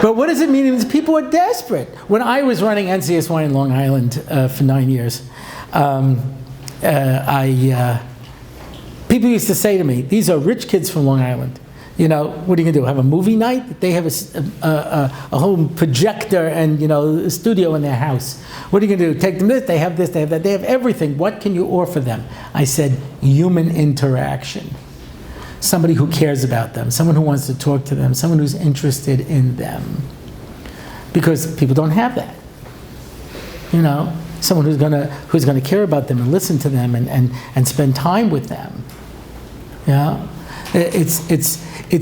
but what does it mean? It means people are desperate. When I was running NCSY in Long Island for 9 years, people used to say to me, these are rich kids from Long Island. You know, what are you going to do? Have a movie night? They have a home projector and, you know, a studio in their house. What are you going to do? Take them this, they have this, they have that. They have everything. What can you offer them? I said, human interaction. Somebody who cares about them. Someone who wants to talk to them. Someone who's interested in them. Because people don't have that. You know? Someone who's gonna care about them and listen to them and spend time with them. Yeah, it's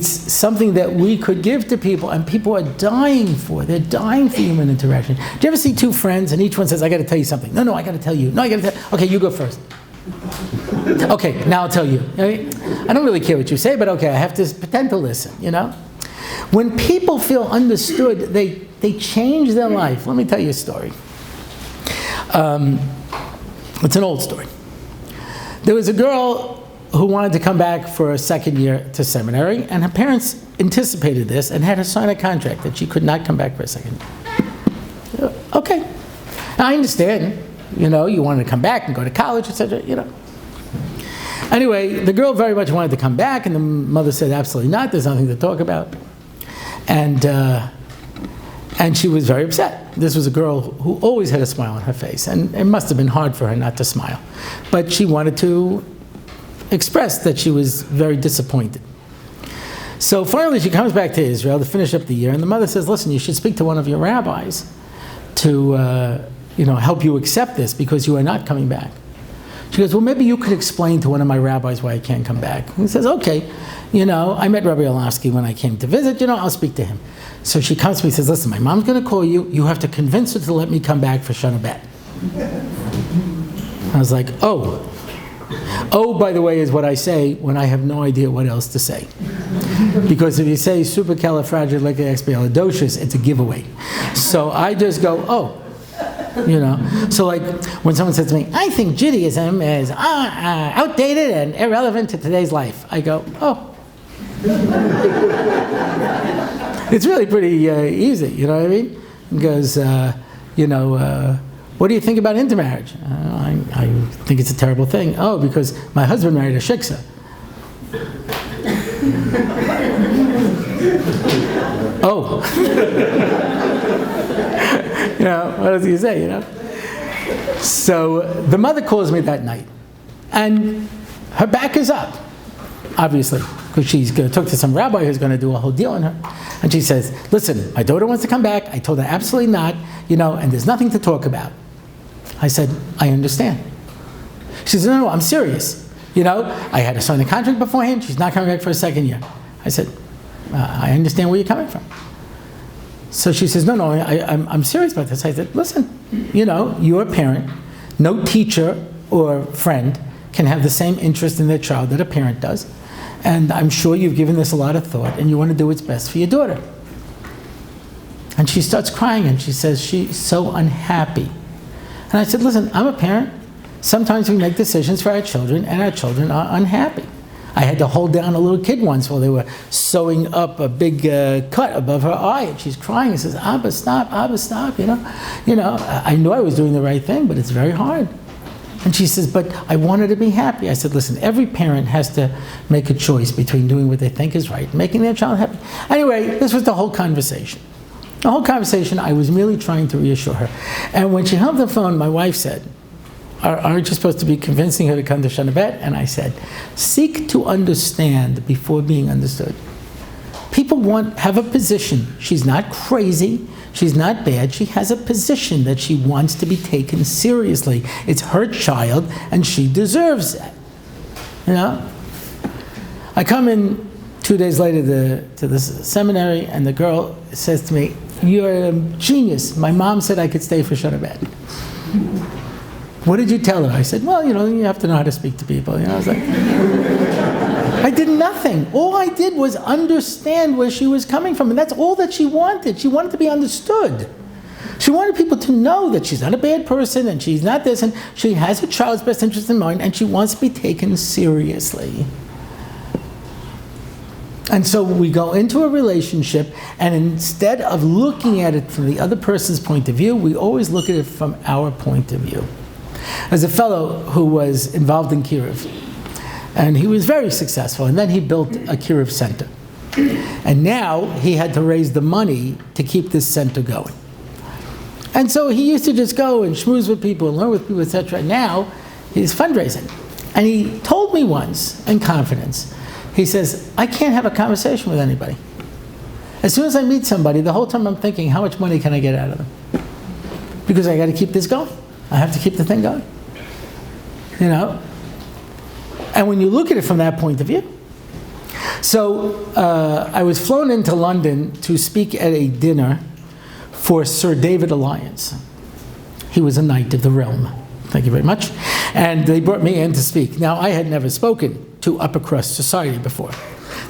something that we could give to people, and people are dying for. They're dying for human interaction. Do you ever see two friends and each one says, "I got to tell you something"? No, I got to tell you. No, I got to tell. Okay, you go first. Okay, now I'll tell you. I don't really care what you say, but okay, I have to pretend to listen. You know, when people feel understood, they change their life. Let me tell you a story. It's an old story. There was a girl who wanted to come back for a second year to seminary, and her parents anticipated this and had her sign a contract that she could not come back for a second year. Okay. Now, I understand, you know, you wanted to come back and go to college, etc., you know. Anyway, the girl very much wanted to come back, and the mother said, absolutely not, there's nothing to talk about. And she was very upset. This was a girl who always had a smile on her face, and it must have been hard for her not to smile. But she wanted to express that she was very disappointed. So finally she comes back to Israel to finish up the year, and the mother says, listen, you should speak to one of your rabbis to help you accept this because you are not coming back. She goes, well, maybe you could explain to one of my rabbis why I can't come back. And he says, okay, I met Rabbi Orlofsky when I came to visit, I'll speak to him. So she comes to me and says, listen, my mom's going to call you. You have to convince her to let me come back for Shana Bet. I was like, oh. Oh, by the way, is what I say when I have no idea what else to say. Because if you say supercalifragilisticexpialidocious, it's a giveaway. So I just go, oh. So like when someone says to me, I think Judaism is outdated and irrelevant to today's life, I go, oh. It's really pretty easy, you know what I mean? Because, what do you think about intermarriage? I think it's a terrible thing. Oh, because my husband married a shiksa. Oh. What does he say, So the mother calls me that night, and her back is up, obviously, because she's going to talk to some rabbi who's going to do a whole deal on her. And she says, listen, my daughter wants to come back. I told her absolutely not, and there's nothing to talk about. I said, I understand. She says, no, I'm serious. I had to sign a contract beforehand. She's not coming back for a second year. I said, I understand where you're coming from. So she says, no, I'm serious about this. I said, listen, you're a parent. No teacher or friend can have the same interest in their child that a parent does. And I'm sure you've given this a lot of thought, and you want to do what's best for your daughter. And she starts crying, and she says she's so unhappy. And I said, listen, I'm a parent. Sometimes we make decisions for our children, and our children are unhappy. I had to hold down a little kid once while they were sewing up a big cut above her eye, and she's crying and says, Abba, stop, I knew I was doing the right thing, but it's very hard. And she says, but I want her to be happy. I said, listen, every parent has to make a choice between doing what they think is right and making their child happy. Anyway, this was the whole conversation. The whole conversation, I was merely trying to reassure her. And when she hung up the phone, my wife said, aren't you supposed to be convincing her to come to Shana Bet? And I said, seek to understand before being understood. People have a position. She's not crazy. She's not bad. She has a position that she wants to be taken seriously. It's her child, and she deserves that. I come in 2 days later to this seminary, and the girl says to me, you're a genius. My mom said I could stay for Shana Bet. What did you tell her? I said, well, you have to know how to speak to people. I was like, I did nothing. All I did was understand where she was coming from, and that's all that she wanted. She wanted to be understood. She wanted people to know that she's not a bad person, and she's not this, and she has her child's best interest in mind, and she wants to be taken seriously. And so we go into a relationship, and instead of looking at it from the other person's point of view, we always look at it from our point of view. There's a fellow who was involved in Kiruv, and he was very successful, and then he built a Kiruv center. And now he had to raise the money to keep this center going. And so he used to just go and schmooze with people and learn with people, etc. Now he's fundraising. And he told me once, in confidence, he says, I can't have a conversation with anybody. As soon as I meet somebody, the whole time I'm thinking, how much money can I get out of them? Because I got to keep this going. I have to keep the thing going. And when you look at it from that point of view. So I was flown into London to speak at a dinner for Sir David Alliance. He was a knight of the realm. Thank you very much. And they brought me in to speak. Now, I had never spoken to upper crust society before.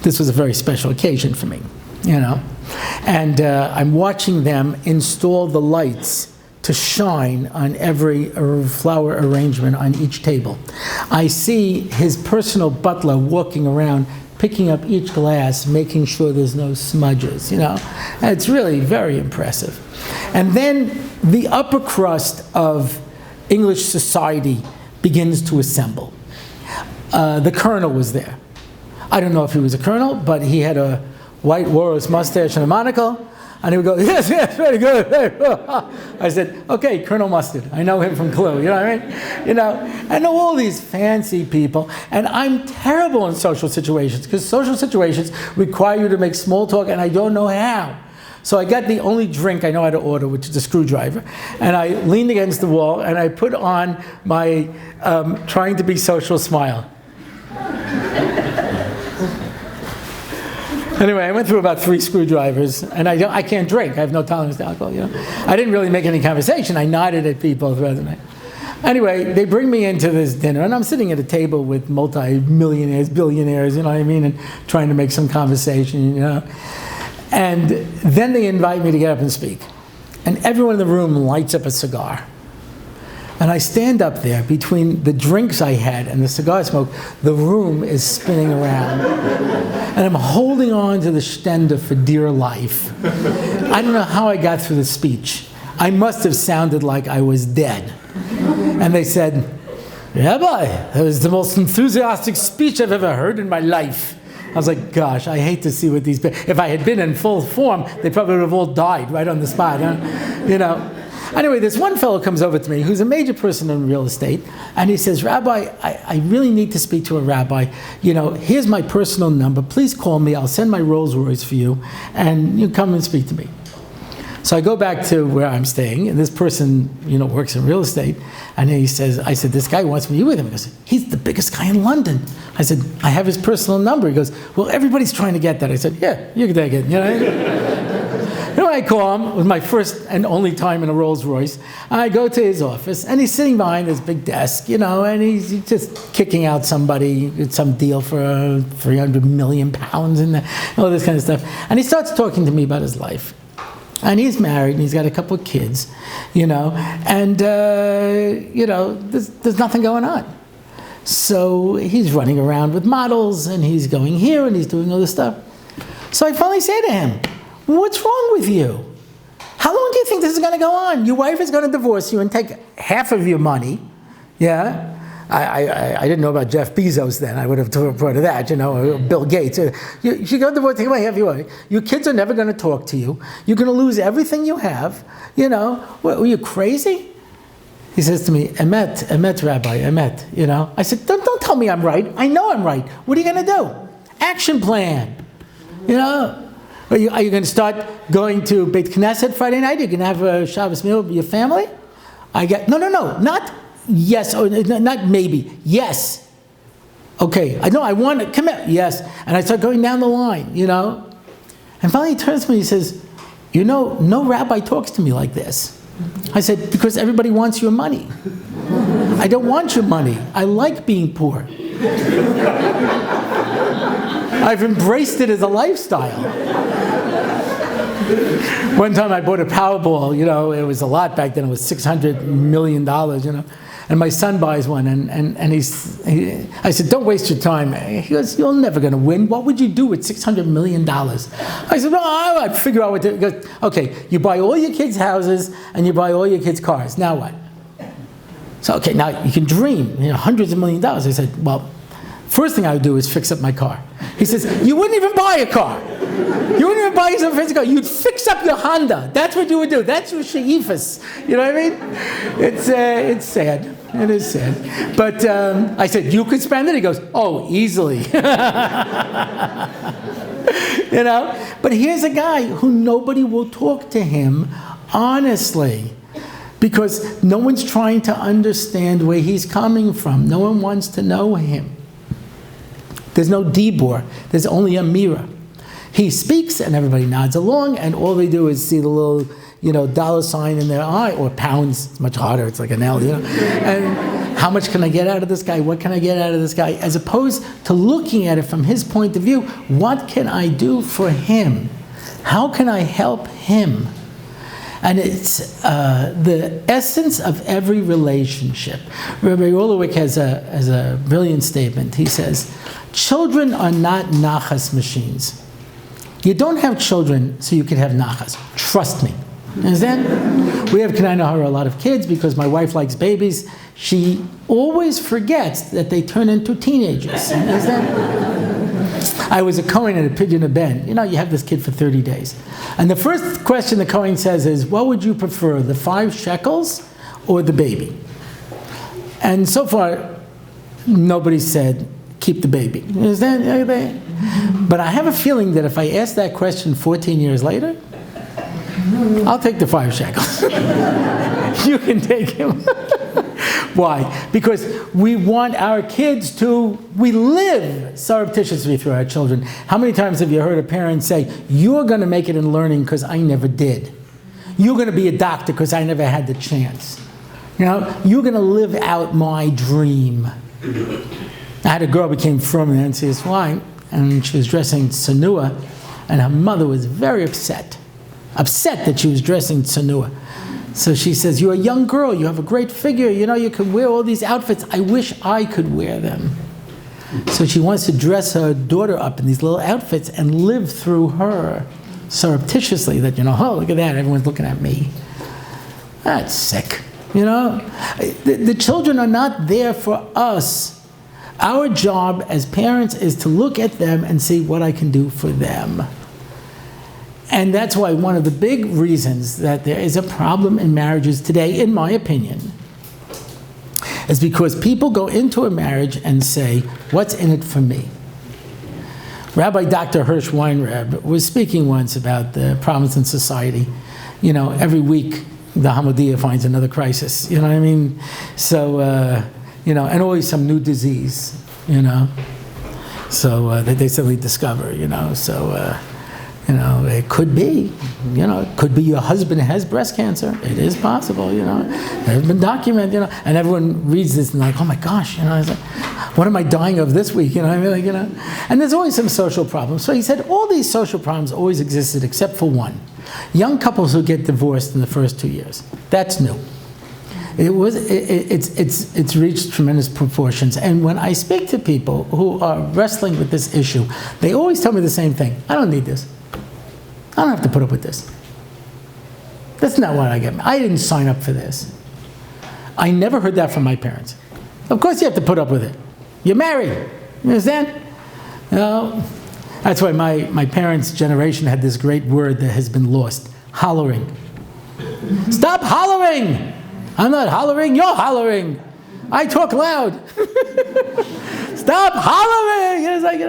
This was a very special occasion for me, And I'm watching them install the lights to shine on every flower arrangement on each table. I see his personal butler walking around, picking up each glass, making sure there's no smudges, And it's really very impressive. And then the upper crust of English society begins to assemble. The colonel was there. I don't know if he was a colonel, but he had a white Walrus mustache and a monocle. And he would go, yes, very good. I said, okay, Colonel Mustard. I know him from Clue, you know what I mean? I know all these fancy people, and I'm terrible in social situations, because social situations require you to make small talk, and I don't know how. So I got the only drink I know how to order, which is a screwdriver, and I leaned against the wall, and I put on my trying to be social smile. Anyway, I went through about 3 screwdrivers, and I can't drink. I have no tolerance to alcohol, I didn't really make any conversation. I nodded at people throughout the night. Anyway, they bring me into this dinner, and I'm sitting at a table with multi-millionaires, billionaires, you know what I mean, and trying to make some conversation, And then they invite me to get up and speak. And everyone in the room lights up a cigar. And I stand up there between the drinks I had and the cigar smoke. The room is spinning around. And I'm holding on to the stender for dear life. I don't know how I got through the speech. I must have sounded like I was dead. And they said, Rabbi, that was the most enthusiastic speech I've ever heard in my life. I was like, gosh, I hate to see what these people... If I had been in full form, they probably would have all died right on the spot. Anyway, this one fellow comes over to me who's a major person in real estate, and he says, Rabbi, I really need to speak to a rabbi. Here's my personal number. Please call me. I'll send my Rolls Royce for you, and you come and speak to me. So So I go back to where I'm staying, and this person, works in real estate, and I said, this guy wants me with him. He goes, he's the biggest guy in London. I said, I have his personal number. He goes, well, everybody's trying to get that. I said, yeah, you can take it, I call him. It was my first and only time in a Rolls Royce. I go to his office, and he's sitting behind this big desk, and he's just kicking out somebody, some deal for 300 million pounds and all this kind of stuff. And he starts talking to me about his life. And he's married, and he's got a couple of kids, and, there's nothing going on. So he's running around with models, and he's going here, and he's doing all this stuff. So I finally say to him, what's wrong with you? How long do you think this is going to go on? Your wife is going to divorce you and take half of your money. Yeah? I didn't know about Jeff Bezos then. I would have brought to that, Bill Gates. She got divorced, take away half your money. Your kids are never going to talk to you. You're going to lose everything you have. What, were you crazy? He says to me, Emet, Rabbi, Emet. I said, don't tell me I'm right. I know I'm right. What are you going to do? Action plan. Are you going to start going to Beit Knesset Friday night? You're going to have a Shabbos meal with your family? No, not yes, or not maybe. Yes. Okay, I know, I want to commit. Yes. And I start going down the line, And finally he turns to me and he says, no rabbi talks to me like this. I said, because everybody wants your money. I don't want your money. I like being poor. I've embraced it as a lifestyle. One time I bought a Powerball, it was a lot back then, it was $600 million, and my son buys one, and I said, don't waste your time. He goes, you're never going to win. What would you do with $600 million? I said, well, I'd figure out what to do. He goes, okay, you buy all your kids' houses, and you buy all your kids' cars. Now what? So, okay, now you can dream, hundreds of million dollars. I said, well, first thing I would do is fix up my car. He says, you wouldn't even buy a car. You wouldn't even buy yourself a fancy car. You'd fix up your Honda. That's what you would do. That's your she'ifas. You know what I mean? It's sad. It is sad. But I said, you could spend it? He goes, oh, easily. But here's a guy who nobody will talk to him honestly, because no one's trying to understand where he's coming from. No one wants to know him. There's no dibur. There's only a mirror. He speaks, and everybody nods along, and all they do is see the little, dollar sign in their eye, or pounds. It's much harder. It's like an L, And how much can I get out of this guy? What can I get out of this guy? As opposed to looking at it from his point of view, what can I do for him? How can I help him? And it's the essence of every relationship. Rabbi Orlofsky has a brilliant statement. He says, children are not nachas machines. You don't have children so you can have nachas. Trust me. Understand? We have a lot of kids because my wife likes babies. She always forgets that they turn into teenagers. Understand? I was a Kohen at a Pidyon Ben. You have this kid for 30 days. And the first question the Kohen says is, what would you prefer, the 5 shekels or the baby? And so far, nobody said, keep the baby. Understand? But I have a feeling that if I ask that question 14 years later, I'll take the 5 shekels. You can take him. Why? Because we want our kids we live surreptitiously through our children. How many times have you heard a parent say, you're going to make it in learning because I never did. You're going to be a doctor because I never had the chance. You're going to live out my dream. I had a girl who became from the NCSY, and she was dressing tsanua, and her mother was very upset that she was dressing tsanua. So she says, you're a young girl, you have a great figure, you can wear all these outfits. I wish I could wear them. So she wants to dress her daughter up in these little outfits and live through her surreptitiously that, oh, look at that, everyone's looking at me. That's sick, The children are not there for us. Our job as parents is to look at them and see what I can do for them. And that's why one of the big reasons that there is a problem in marriages today, in my opinion, is because people go into a marriage and say, what's in it for me? Rabbi Dr. Hirsch Weinreb was speaking once about the problems in society. every week the Hamadiyah finds another crisis, you know what I mean? So, and always some new disease, so that they suddenly discover, so, it could be, it could be your husband has breast cancer. It is possible, There's been documented, and everyone reads this and like, oh my gosh, it's like, what am I dying of this week, And there's always some social problems. So he said all these social problems always existed except for one. Young couples who get divorced in the first 2 years. That's new. It's reached tremendous proportions. And when I speak to people who are wrestling with this issue, they always tell me the same thing. I don't need this. I don't have to put up with this. That's not what I get. I didn't sign up for this. I never heard that from my parents. Of course you have to put up with it. You're married. You understand? That's why my parents' generation had this great word that has been lost. Hollering. Stop hollering! I'm not hollering, you're hollering. I talk loud. Stop hollering! It's like,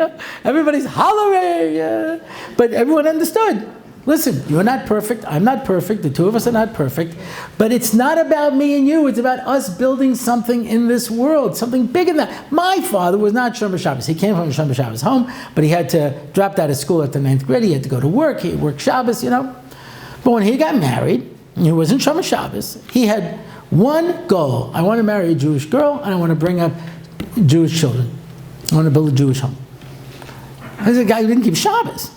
everybody's hollering. Yeah. But everyone understood. Listen, you're not perfect, I'm not perfect, the two of us are not perfect, but it's not about me and you, it's about us building something in this world, something bigger than that. My father was not Shomer Shabbos. He came from a Shomer Shabbos home, but he had to drop out of school at the 9th grade, he had to go to work, he worked Shabbos, But when he got married, he wasn't Shomer Shabbos, he had one goal. I want to marry a Jewish girl, and I want to bring up Jewish children. I want to build a Jewish home. I was a guy who didn't keep Shabbos.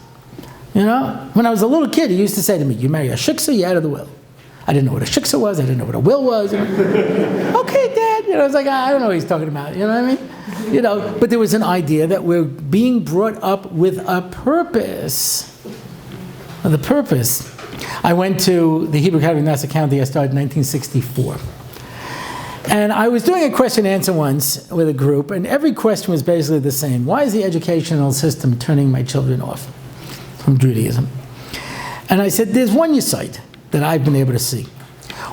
When I was a little kid, he used to say to me, you marry a shiksa, you're out of the will. I didn't know what a shiksa was, I didn't know what a will was. Okay, Dad, I was like, I don't know what he's talking about, you know what I mean? But there was an idea that we're being brought up with a purpose. The purpose. I went to the Hebrew Academy in Nassau County, I started in 1964. And I was doing a question and answer once with a group, and every question was basically the same. Why is the educational system turning my children off from Judaism? And I said, there's one site that I've been able to see.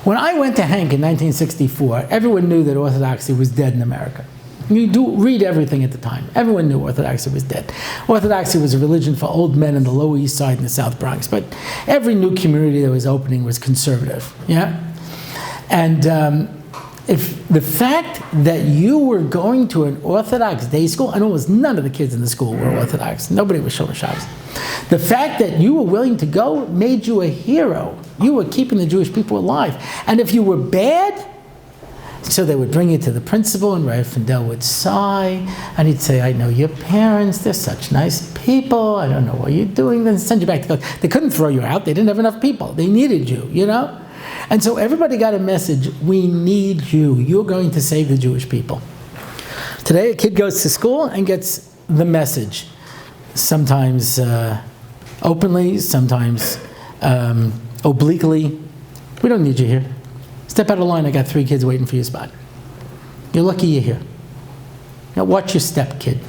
When I went to Hank in 1964, everyone knew that Orthodoxy was dead in America. You do read everything at the time. Everyone knew Orthodoxy was dead. Orthodoxy was a religion for old men in the Lower East Side and the South Bronx, but every new community that was opening was conservative, And if the fact that you were going to an Orthodox day school, and almost none of the kids in the school were Orthodox, nobody was Shomer Shabbos. The fact that you were willing to go made you a hero. You were keeping the Jewish people alive. And if you were bad, so they would bring you to the principal, and Rav Findel would sigh, and he'd say, I know your parents, they're such nice people, I don't know what you're doing, then send you back to college. They couldn't throw you out, they didn't have enough people, they needed you, And so everybody got a message, we need you, you're going to save the Jewish people. Today a kid goes to school and gets the message, sometimes openly, sometimes obliquely, we don't need you here. Step out of line, I got 3 kids waiting for your spot. You're lucky you're here. Now watch your step, kid.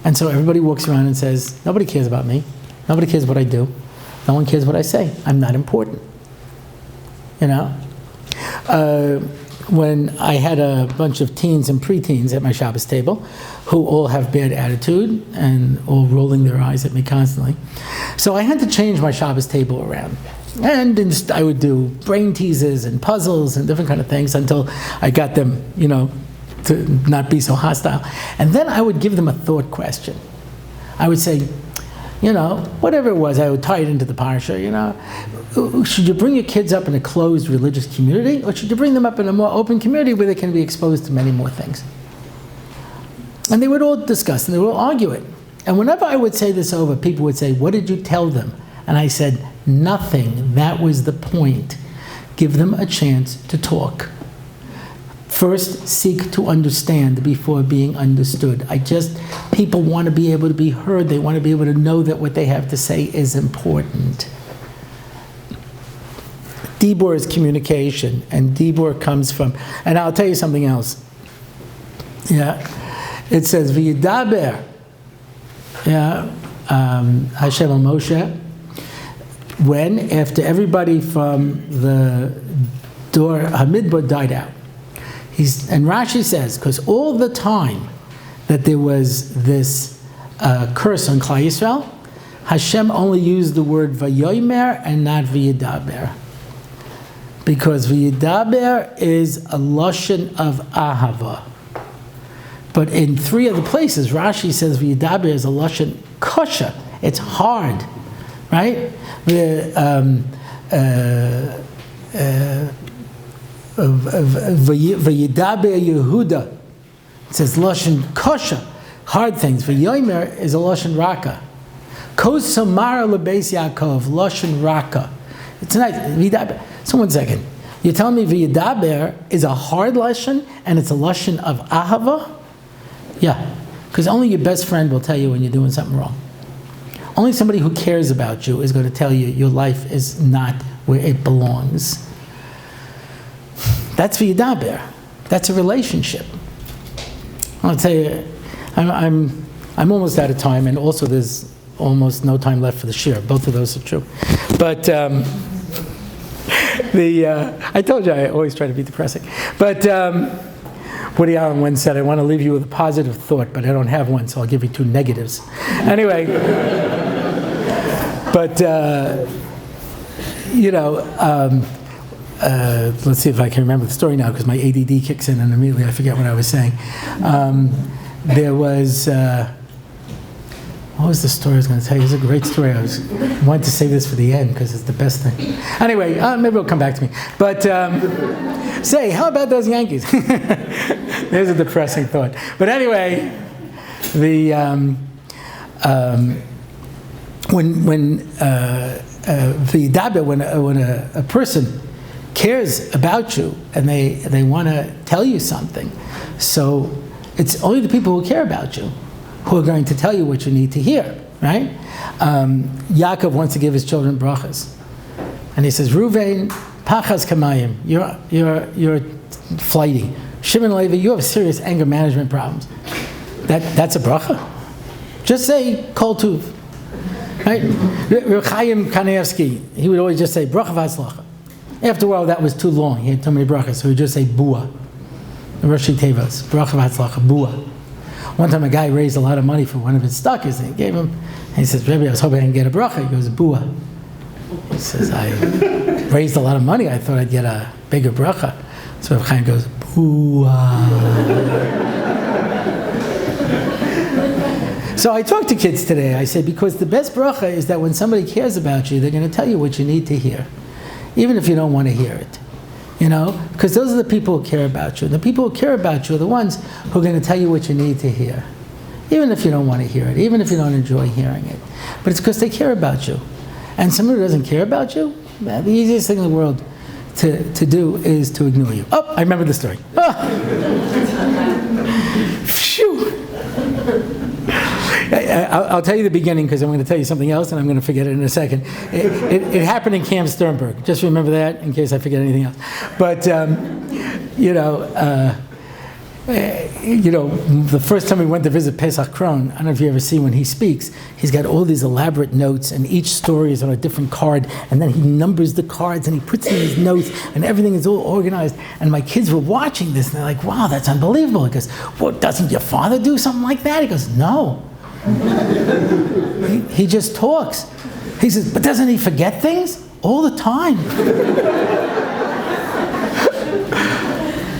And so everybody walks around and says, nobody cares about me. Nobody cares what I do. No one cares what I say. I'm not important. When I had a bunch of teens and preteens at my Shabbos table who all have bad attitude and all rolling their eyes at me constantly. So I had to change my Shabbos table around. And I would do brain teasers and puzzles and different kind of things until I got them, to not be so hostile. And then I would give them a thought question. I would say, whatever it was, I would tie it into the parsha, should you bring your kids up in a closed religious community, or should you bring them up in a more open community where they can be exposed to many more things? And they would all discuss, and they would all argue it. And whenever I would say this over, people would say, what did you tell them? And I said, nothing. That was the point. Give them a chance to talk. First, seek to understand before being understood. People want to be able to be heard. They want to be able to know that what they have to say is important. Dibur is communication, and Dibur comes from, and I'll tell you something else. It says, V'yidaber, Hashem al Moshe, when, after everybody from the door, Hamidbar died out. And Rashi says, because all the time that there was this curse on Klal Yisrael, Hashem only used the word vayomer and not v'yidaber. Because v'yidaber is a lashon of ahava. But in 3 other places, Rashi says v'yidaber is a lashon kosher. It's hard, right? V'yidaber Yehuda. It says lashon kosher, hard things. V'yomer is a lashon raka. Kos samara lebeis Yaakov, lashon raka. It's nice. V'yidaber. So 1 second. You're telling me v'yidaber is a hard lashon and it's a lashon of ahava? Yeah, because only your best friend will tell you when you're doing something wrong. Only somebody who cares about you is going to tell you your life is not where it belongs. That's v'yidaber. That's a relationship. I'll tell you, I'm almost out of time, and also there's almost no time left for the shir. Both of those are true. But I told you I always try to be depressing. But Woody Allen once said, I want to leave you with a positive thought, but I don't have one, so I'll give you 2 negatives. Anyway, but, let's see if I can remember the story now, because my ADD kicks in and immediately I forget what I was saying. There was, what was the story I was going to tell you? It was a great story. I wanted to save this for the end because it's the best thing. Anyway, maybe it'll come back to me. But say, how about those Yankees? There's a depressing thought. But anyway, when a person cares about you and they want to tell you something, so it's only the people who care about you who are going to tell you what you need to hear, right? Yaakov wants to give his children brachas, and he says, Ruvain, pachas kamayim, you're flighty. Shimon Levi, you have serious anger management problems. That's a bracha. Just say kol tuv, right? Reb Chaim Kanievsky, he would always just say bracha v'atzlacha. After a while, that was too long. He had too many brachas, so he would just say bua. Rashi Tevas, bracha v'atzlacha, bua. One time a guy raised a lot of money for one of his stockers, and he gave him, and he says, Rabbi, I was hoping I can get a bracha. He goes, bua. He says, I raised a lot of money, I thought I'd get a bigger bracha. So Reb Chaim goes, bua. So I talked to kids today, I said, because the best bracha is that when somebody cares about you, they're going to tell you what you need to hear, even if you don't want to hear it. Because those are the people who care about you. And the people who care about you are the ones who are going to tell you what you need to hear, even if you don't want to hear it, even if you don't enjoy hearing it. But it's because they care about you. And somebody who doesn't care about you, the easiest thing in the world to do is to ignore you. Oh, I remember the story. Oh. Phew. I'll tell you the beginning because I'm going to tell you something else and I'm going to forget it in a second. It happened in Camp Sternberg. Just remember that in case I forget anything else. But, the first time we went to visit Pesach Kron, I don't know if you ever see when he speaks, he's got all these elaborate notes and each story is on a different card and then he numbers the cards and he puts in his notes and everything is all organized. And my kids were watching this and they're like, wow, that's unbelievable. He goes, well, doesn't your father do something like that? He goes, no. He just talks. He says, but doesn't he forget things? All the time.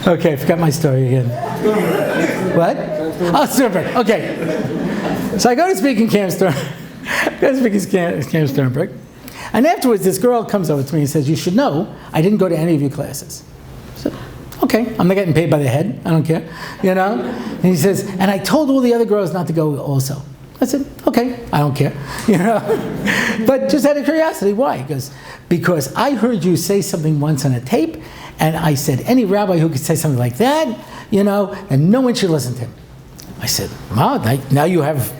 Okay, I forgot my story again. What? Oh, Sternberg. Okay. So I go to speak in Camp Sternberg. And afterwards, this girl comes over to me and says, you should know, I didn't go to any of your classes. So, okay, I'm not getting paid by the head. I don't care. And he says, and I told all the other girls not to go also. I said, okay, I don't care. But just out of curiosity, why? He goes, because I heard you say something once on a tape, and I said, any rabbi who could say something like that, and no one should listen to him. I said, wow, now you have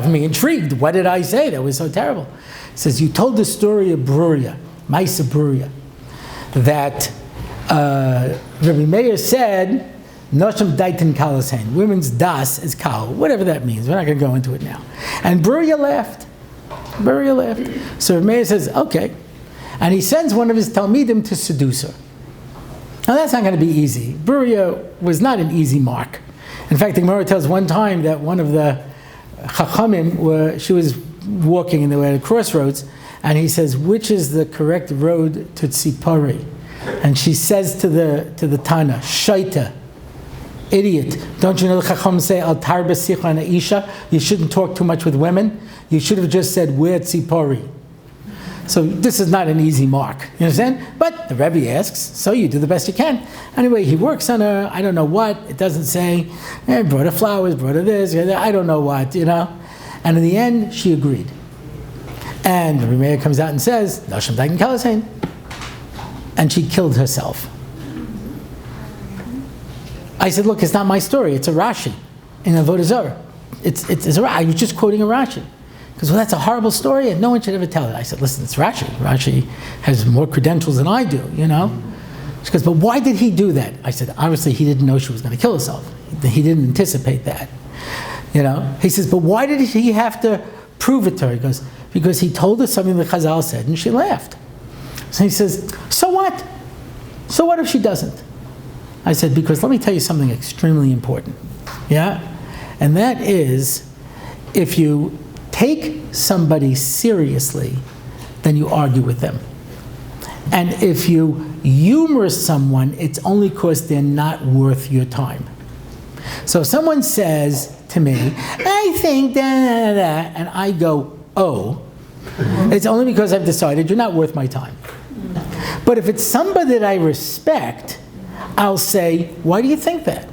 me intrigued. What did I say that was so terrible? He says, you told the story of Bruria, Maisa Bruria, that Rabbi Meir said, Nosham daitin kalasein, women's das is kal, whatever that means. We're not going to go into it now. And Bruria laughed. So Rabbi Meir says, okay. And he sends one of his talmidim to seduce her. Now that's not going to be easy. Bruria was not an easy mark. In fact, the Gemara tells one time that one of the chachamim, she was walking and they were at a crossroads, and he says, which is the correct road to Tzipori? And she says to the Tana, Shaita, idiot, don't you know the Chacham say, Al tarba sicha na isha? You shouldn't talk too much with women. You should have just said, where Tzipori? So this is not an easy mark, you understand? But the Rebbe asks, so you do the best you can. Anyway, he works on her, I don't know what, it doesn't say, brought her flowers, brought her this, I don't know what, And in the end, she agreed. And the Rebbe comes out and says, Nashim Dagan Kalasein. And she killed herself. I said, look, it's not my story, it's a Rashi in Avodah Zarah. I was just quoting a Rashi. Because, well, that's a horrible story and no one should ever tell it. I said, listen, it's Rashi. Rashi has more credentials than I do, She goes, but why did he do that? I said, obviously he didn't know she was going to kill herself. He didn't anticipate that, He says, but why did he have to prove it to her? He goes, because he told her something that Chazal said and she laughed. So he says, so what? So what if she doesn't? I said, because let me tell you something extremely important, And that is, if you take somebody seriously, then you argue with them. And if you humor someone, it's only because they're not worth your time. So if someone says to me, I think da, and I go, oh, it's only because I've decided you're not worth my time. But if it's somebody that I respect, I'll say, why do you think that?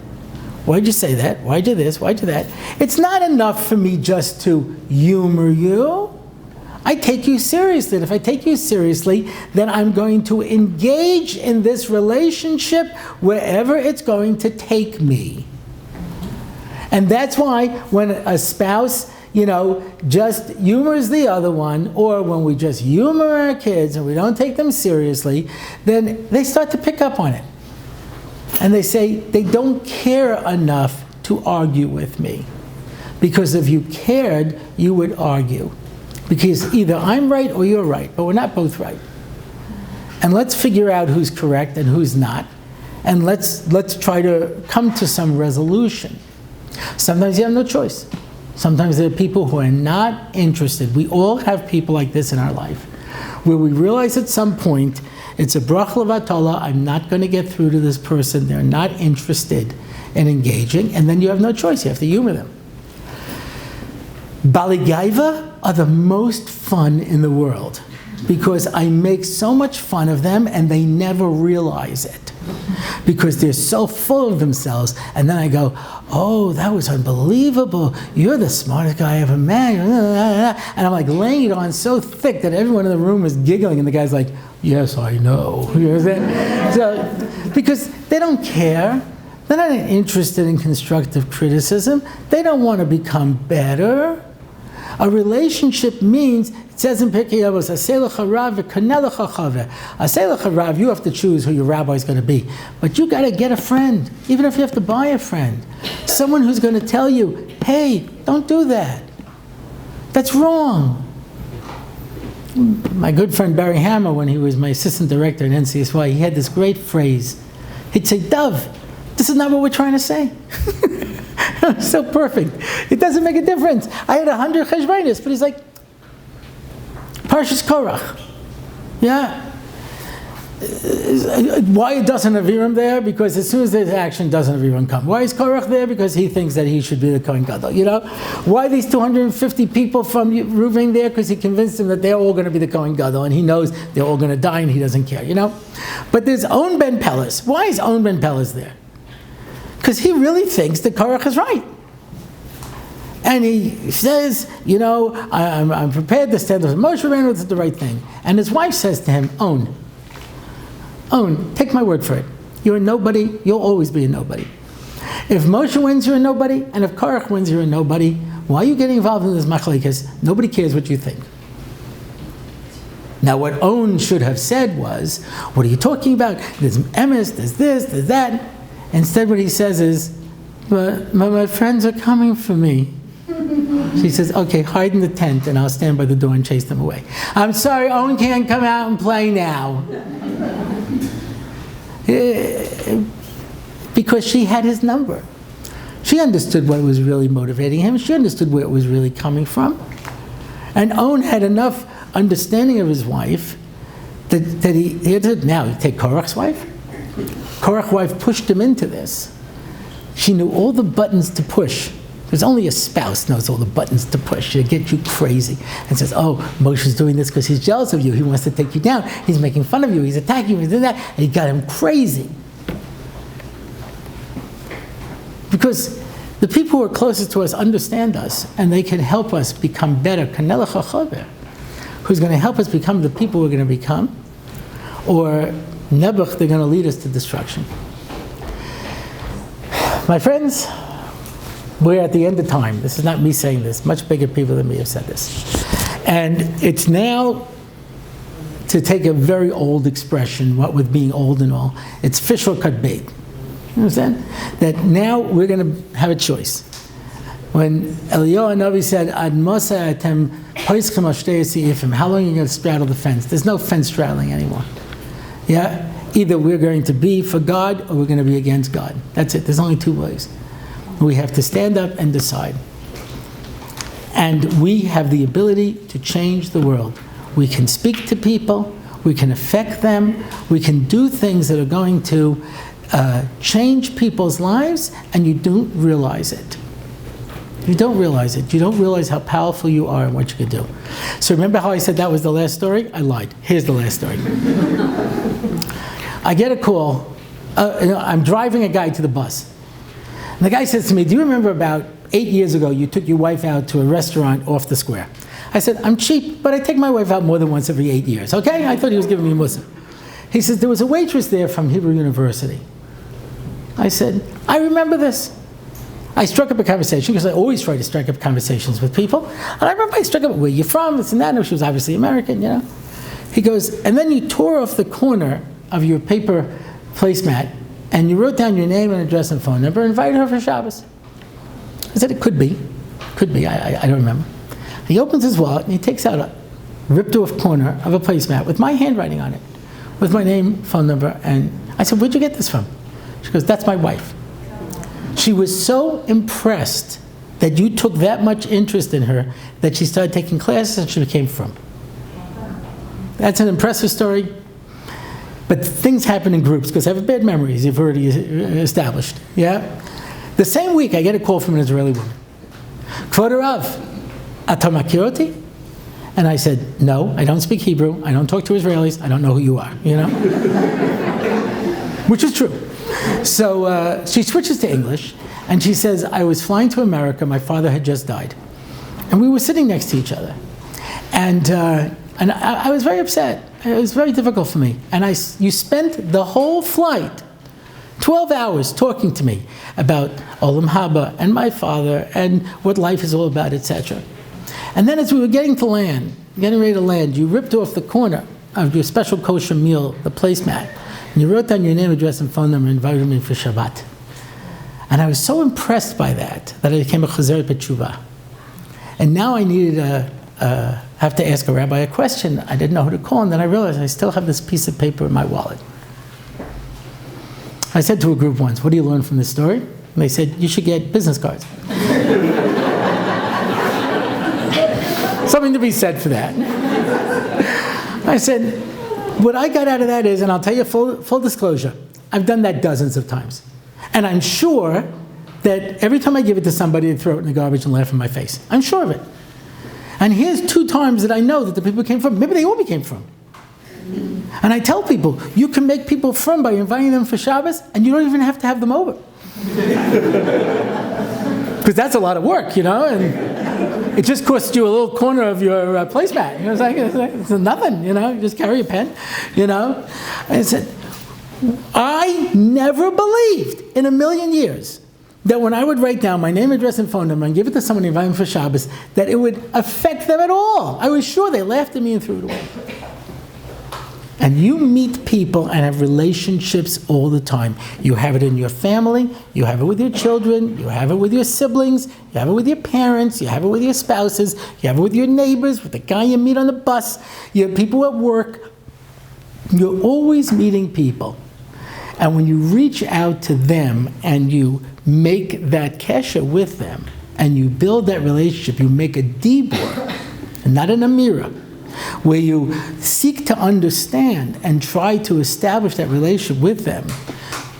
Why'd you say that? Why'd you this? Why'd you that? It's not enough for me just to humor you. I take you seriously. And if I take you seriously, then I'm going to engage in this relationship wherever it's going to take me. And that's why when a spouse, just humors the other one, or when we just humor our kids and we don't take them seriously, then they start to pick up on it. And they say, they don't care enough to argue with me. Because if you cared, you would argue. Because either I'm right or you're right, but we're not both right. And let's figure out who's correct and who's not. And let's try to come to some resolution. Sometimes you have no choice. Sometimes there are people who are not interested. We all have people like this in our life, where we realize at some point, it's a brach levatala, I'm not going to get through to this person, they're not interested in engaging, and then you have no choice, you have to humor them. Baligaiva are the most fun in the world, because I make so much fun of them and they never realize it. Because they're so full of themselves, and then I go, oh, that was unbelievable, you're the smartest guy I ever met, and I'm like laying it on so thick that everyone in the room is giggling, and the guy's like, yes, I know. You know what I'm saying? So, because they don't care, they're not interested in constructive criticism, they don't want to become better. A relationship means, it says in Pirkei Avos, Aseh lecha rav v'kaneh lecha chaver. Aseh lecha rav, you have to choose who your rabbi is going to be. But you got to get a friend, even if you have to buy a friend. Someone who's going to tell you, hey, don't do that. That's wrong. My good friend Barry Hammer, when he was my assistant director at NCSY, he had this great phrase. He'd say, Dov, this is not what we're trying to say. So perfect. It doesn't make a difference. I had 100 cheshbainis, but he's like, Parshas Korach. Yeah. Why doesn't Aviram there? Because as soon as there's action, doesn't Aviram come. Why is Korach there? Because he thinks that he should be the Kohen Gadol. Why these 250 people from Reuven there? Because he convinced them that they're all going to be the Kohen Gadol, and he knows they're all going to die, and he doesn't care. But there's On Ben Peles. Why is On Ben Peles there? Because he really thinks that Korach is right. And he says, I'm prepared to stand with Moshe Rabbeinu, it's the right thing. And his wife says to him, On, take my word for it. You're a nobody, you'll always be a nobody. If Moshe wins, you're a nobody, and if Korach wins, you're a nobody. Why are you getting involved in this machlekes? Nobody cares what you think. Now what On should have said was, what are you talking about? There's emes, there's this, there's that. Instead what he says is, but my friends are coming for me. She says, okay, hide in the tent and I'll stand by the door and chase them away. I'm sorry, Owen can't come out and play now. Because she had his number. She understood what was really motivating him. She understood where it was really coming from. And On had enough understanding of his wife that he did. Now, you take Korach's wife. Korach's wife pushed him into this. She knew all the buttons to push. There's only a spouse knows all the buttons to push to get you crazy. And says, oh, Moshe's doing this because he's jealous of you. He wants to take you down. He's making fun of you. He's attacking you. He's doing that. And he got him crazy. Because the people who are closest to us understand us, and they can help us become better. Who's going to help us become the people we're going to become, or Nebuch, they're going to lead us to destruction. My friends, we're at the end of time. This is not me saying this. Much bigger people than me have said this. And it's now, to take a very old expression, what with being old and all, it's fish or cut bait. You understand? That now we're going to have a choice. When Eliyahu Hanavi said, Ad Mosa atem poischem al shtei seifim, how long are you going to straddle the fence? There's no fence straddling anymore. Yeah? Either we're going to be for God or we're going to be against God. That's it. There's only two ways. We have to stand up and decide. And we have the ability to change the world. We can speak to people. We can affect them. We can do things that are going to change people's lives, and you don't realize it. You don't realize it. You don't realize how powerful you are and what you can do. So remember how I said that was the last story? I lied. Here's the last story. I get a call. I'm driving a guy to the bus. And the guy says to me, do you remember about 8 years ago you took your wife out to a restaurant off the square? I said, I'm cheap, but I take my wife out more than once every 8 years, okay? I thought he was giving me a mussar. He says, there was a waitress there from Hebrew University. I said, I remember this. I struck up a conversation, because I always try to strike up conversations with people. And I remember I struck up, where you from, this and that. And she was obviously American, you know. He goes, and then you tore off the corner of your paper placemat, and you wrote down your name and address and phone number, and invited her for Shabbos. I said, it could be. Could be, I don't remember. He opens his wallet, and he takes out a ripped off corner of a placemat with my handwriting on it, with my name, phone number, and I said, where'd you get this from? She goes, that's my wife. She was so impressed that you took that much interest in her that she started taking classes and she became from. That's an impressive story. But things happen in groups, because I have bad memories, you've already established. Yeah? The same week, I get a call from an Israeli woman. Kvod Rav, ata makir oti? And I said, no, I don't speak Hebrew, I don't talk to Israelis, I don't know who you are, you know? Which is true. So she switches to English, and she says, I was flying to America, my father had just died. And we were sitting next to each other. And I was very upset. It was very difficult for me. And you spent the whole flight, 12 hours, talking to me about Olam Haba and my father and what life is all about, etc. And then as we were getting ready to land, you ripped off the corner of your special kosher meal, the placemat, and you wrote down your name, address, and phone number, and invited me for Shabbat. And I was so impressed by that I became a Chazar B'tshuva. And now I needed to have to ask a rabbi a question. I didn't know who to call, and then I realized I still have this piece of paper in my wallet. I said to a group once, what do you learn from this story? And they said, you should get business cards. Something to be said for that. I said, what I got out of that is, and I'll tell you full disclosure, I've done that dozens of times. And I'm sure that every time I give it to somebody, they throw it in the garbage and laugh in my face. I'm sure of it. And here's 2 times that I know that the people came from. Maybe they all became from. And I tell people, you can make people from by inviting them for Shabbos, and you don't even have to have them over. Because that's a lot of work, you know, and it just costs you a little corner of your placemat. You know, it's nothing, you know, you just carry a pen, you know. And I said, I never believed in a million years that when I would write down my name, address, and phone number and give it to someone and invite them for Shabbos, that it would affect them at all. I was sure they laughed at me and threw it away. And you meet people and have relationships all the time. You have it in your family, you have it with your children, you have it with your siblings, you have it with your parents, you have it with your spouses, you have it with your neighbors, with the guy you meet on the bus, you have people at work. You're always meeting people. And when you reach out to them and you make that kesher with them and you build that relationship, you make a dibur. not an amira, where you seek to understand and try to establish that relationship with them,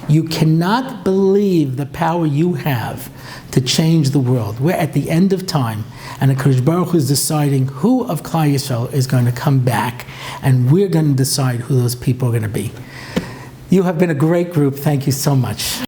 you cannot believe the power you have to change the world. We're at the end of time, and HaKadosh Baruch Hu is deciding who of Klal Yisrael is going to come back, and we're going to decide who those people are going to be. You have been a great group. Thank you so much.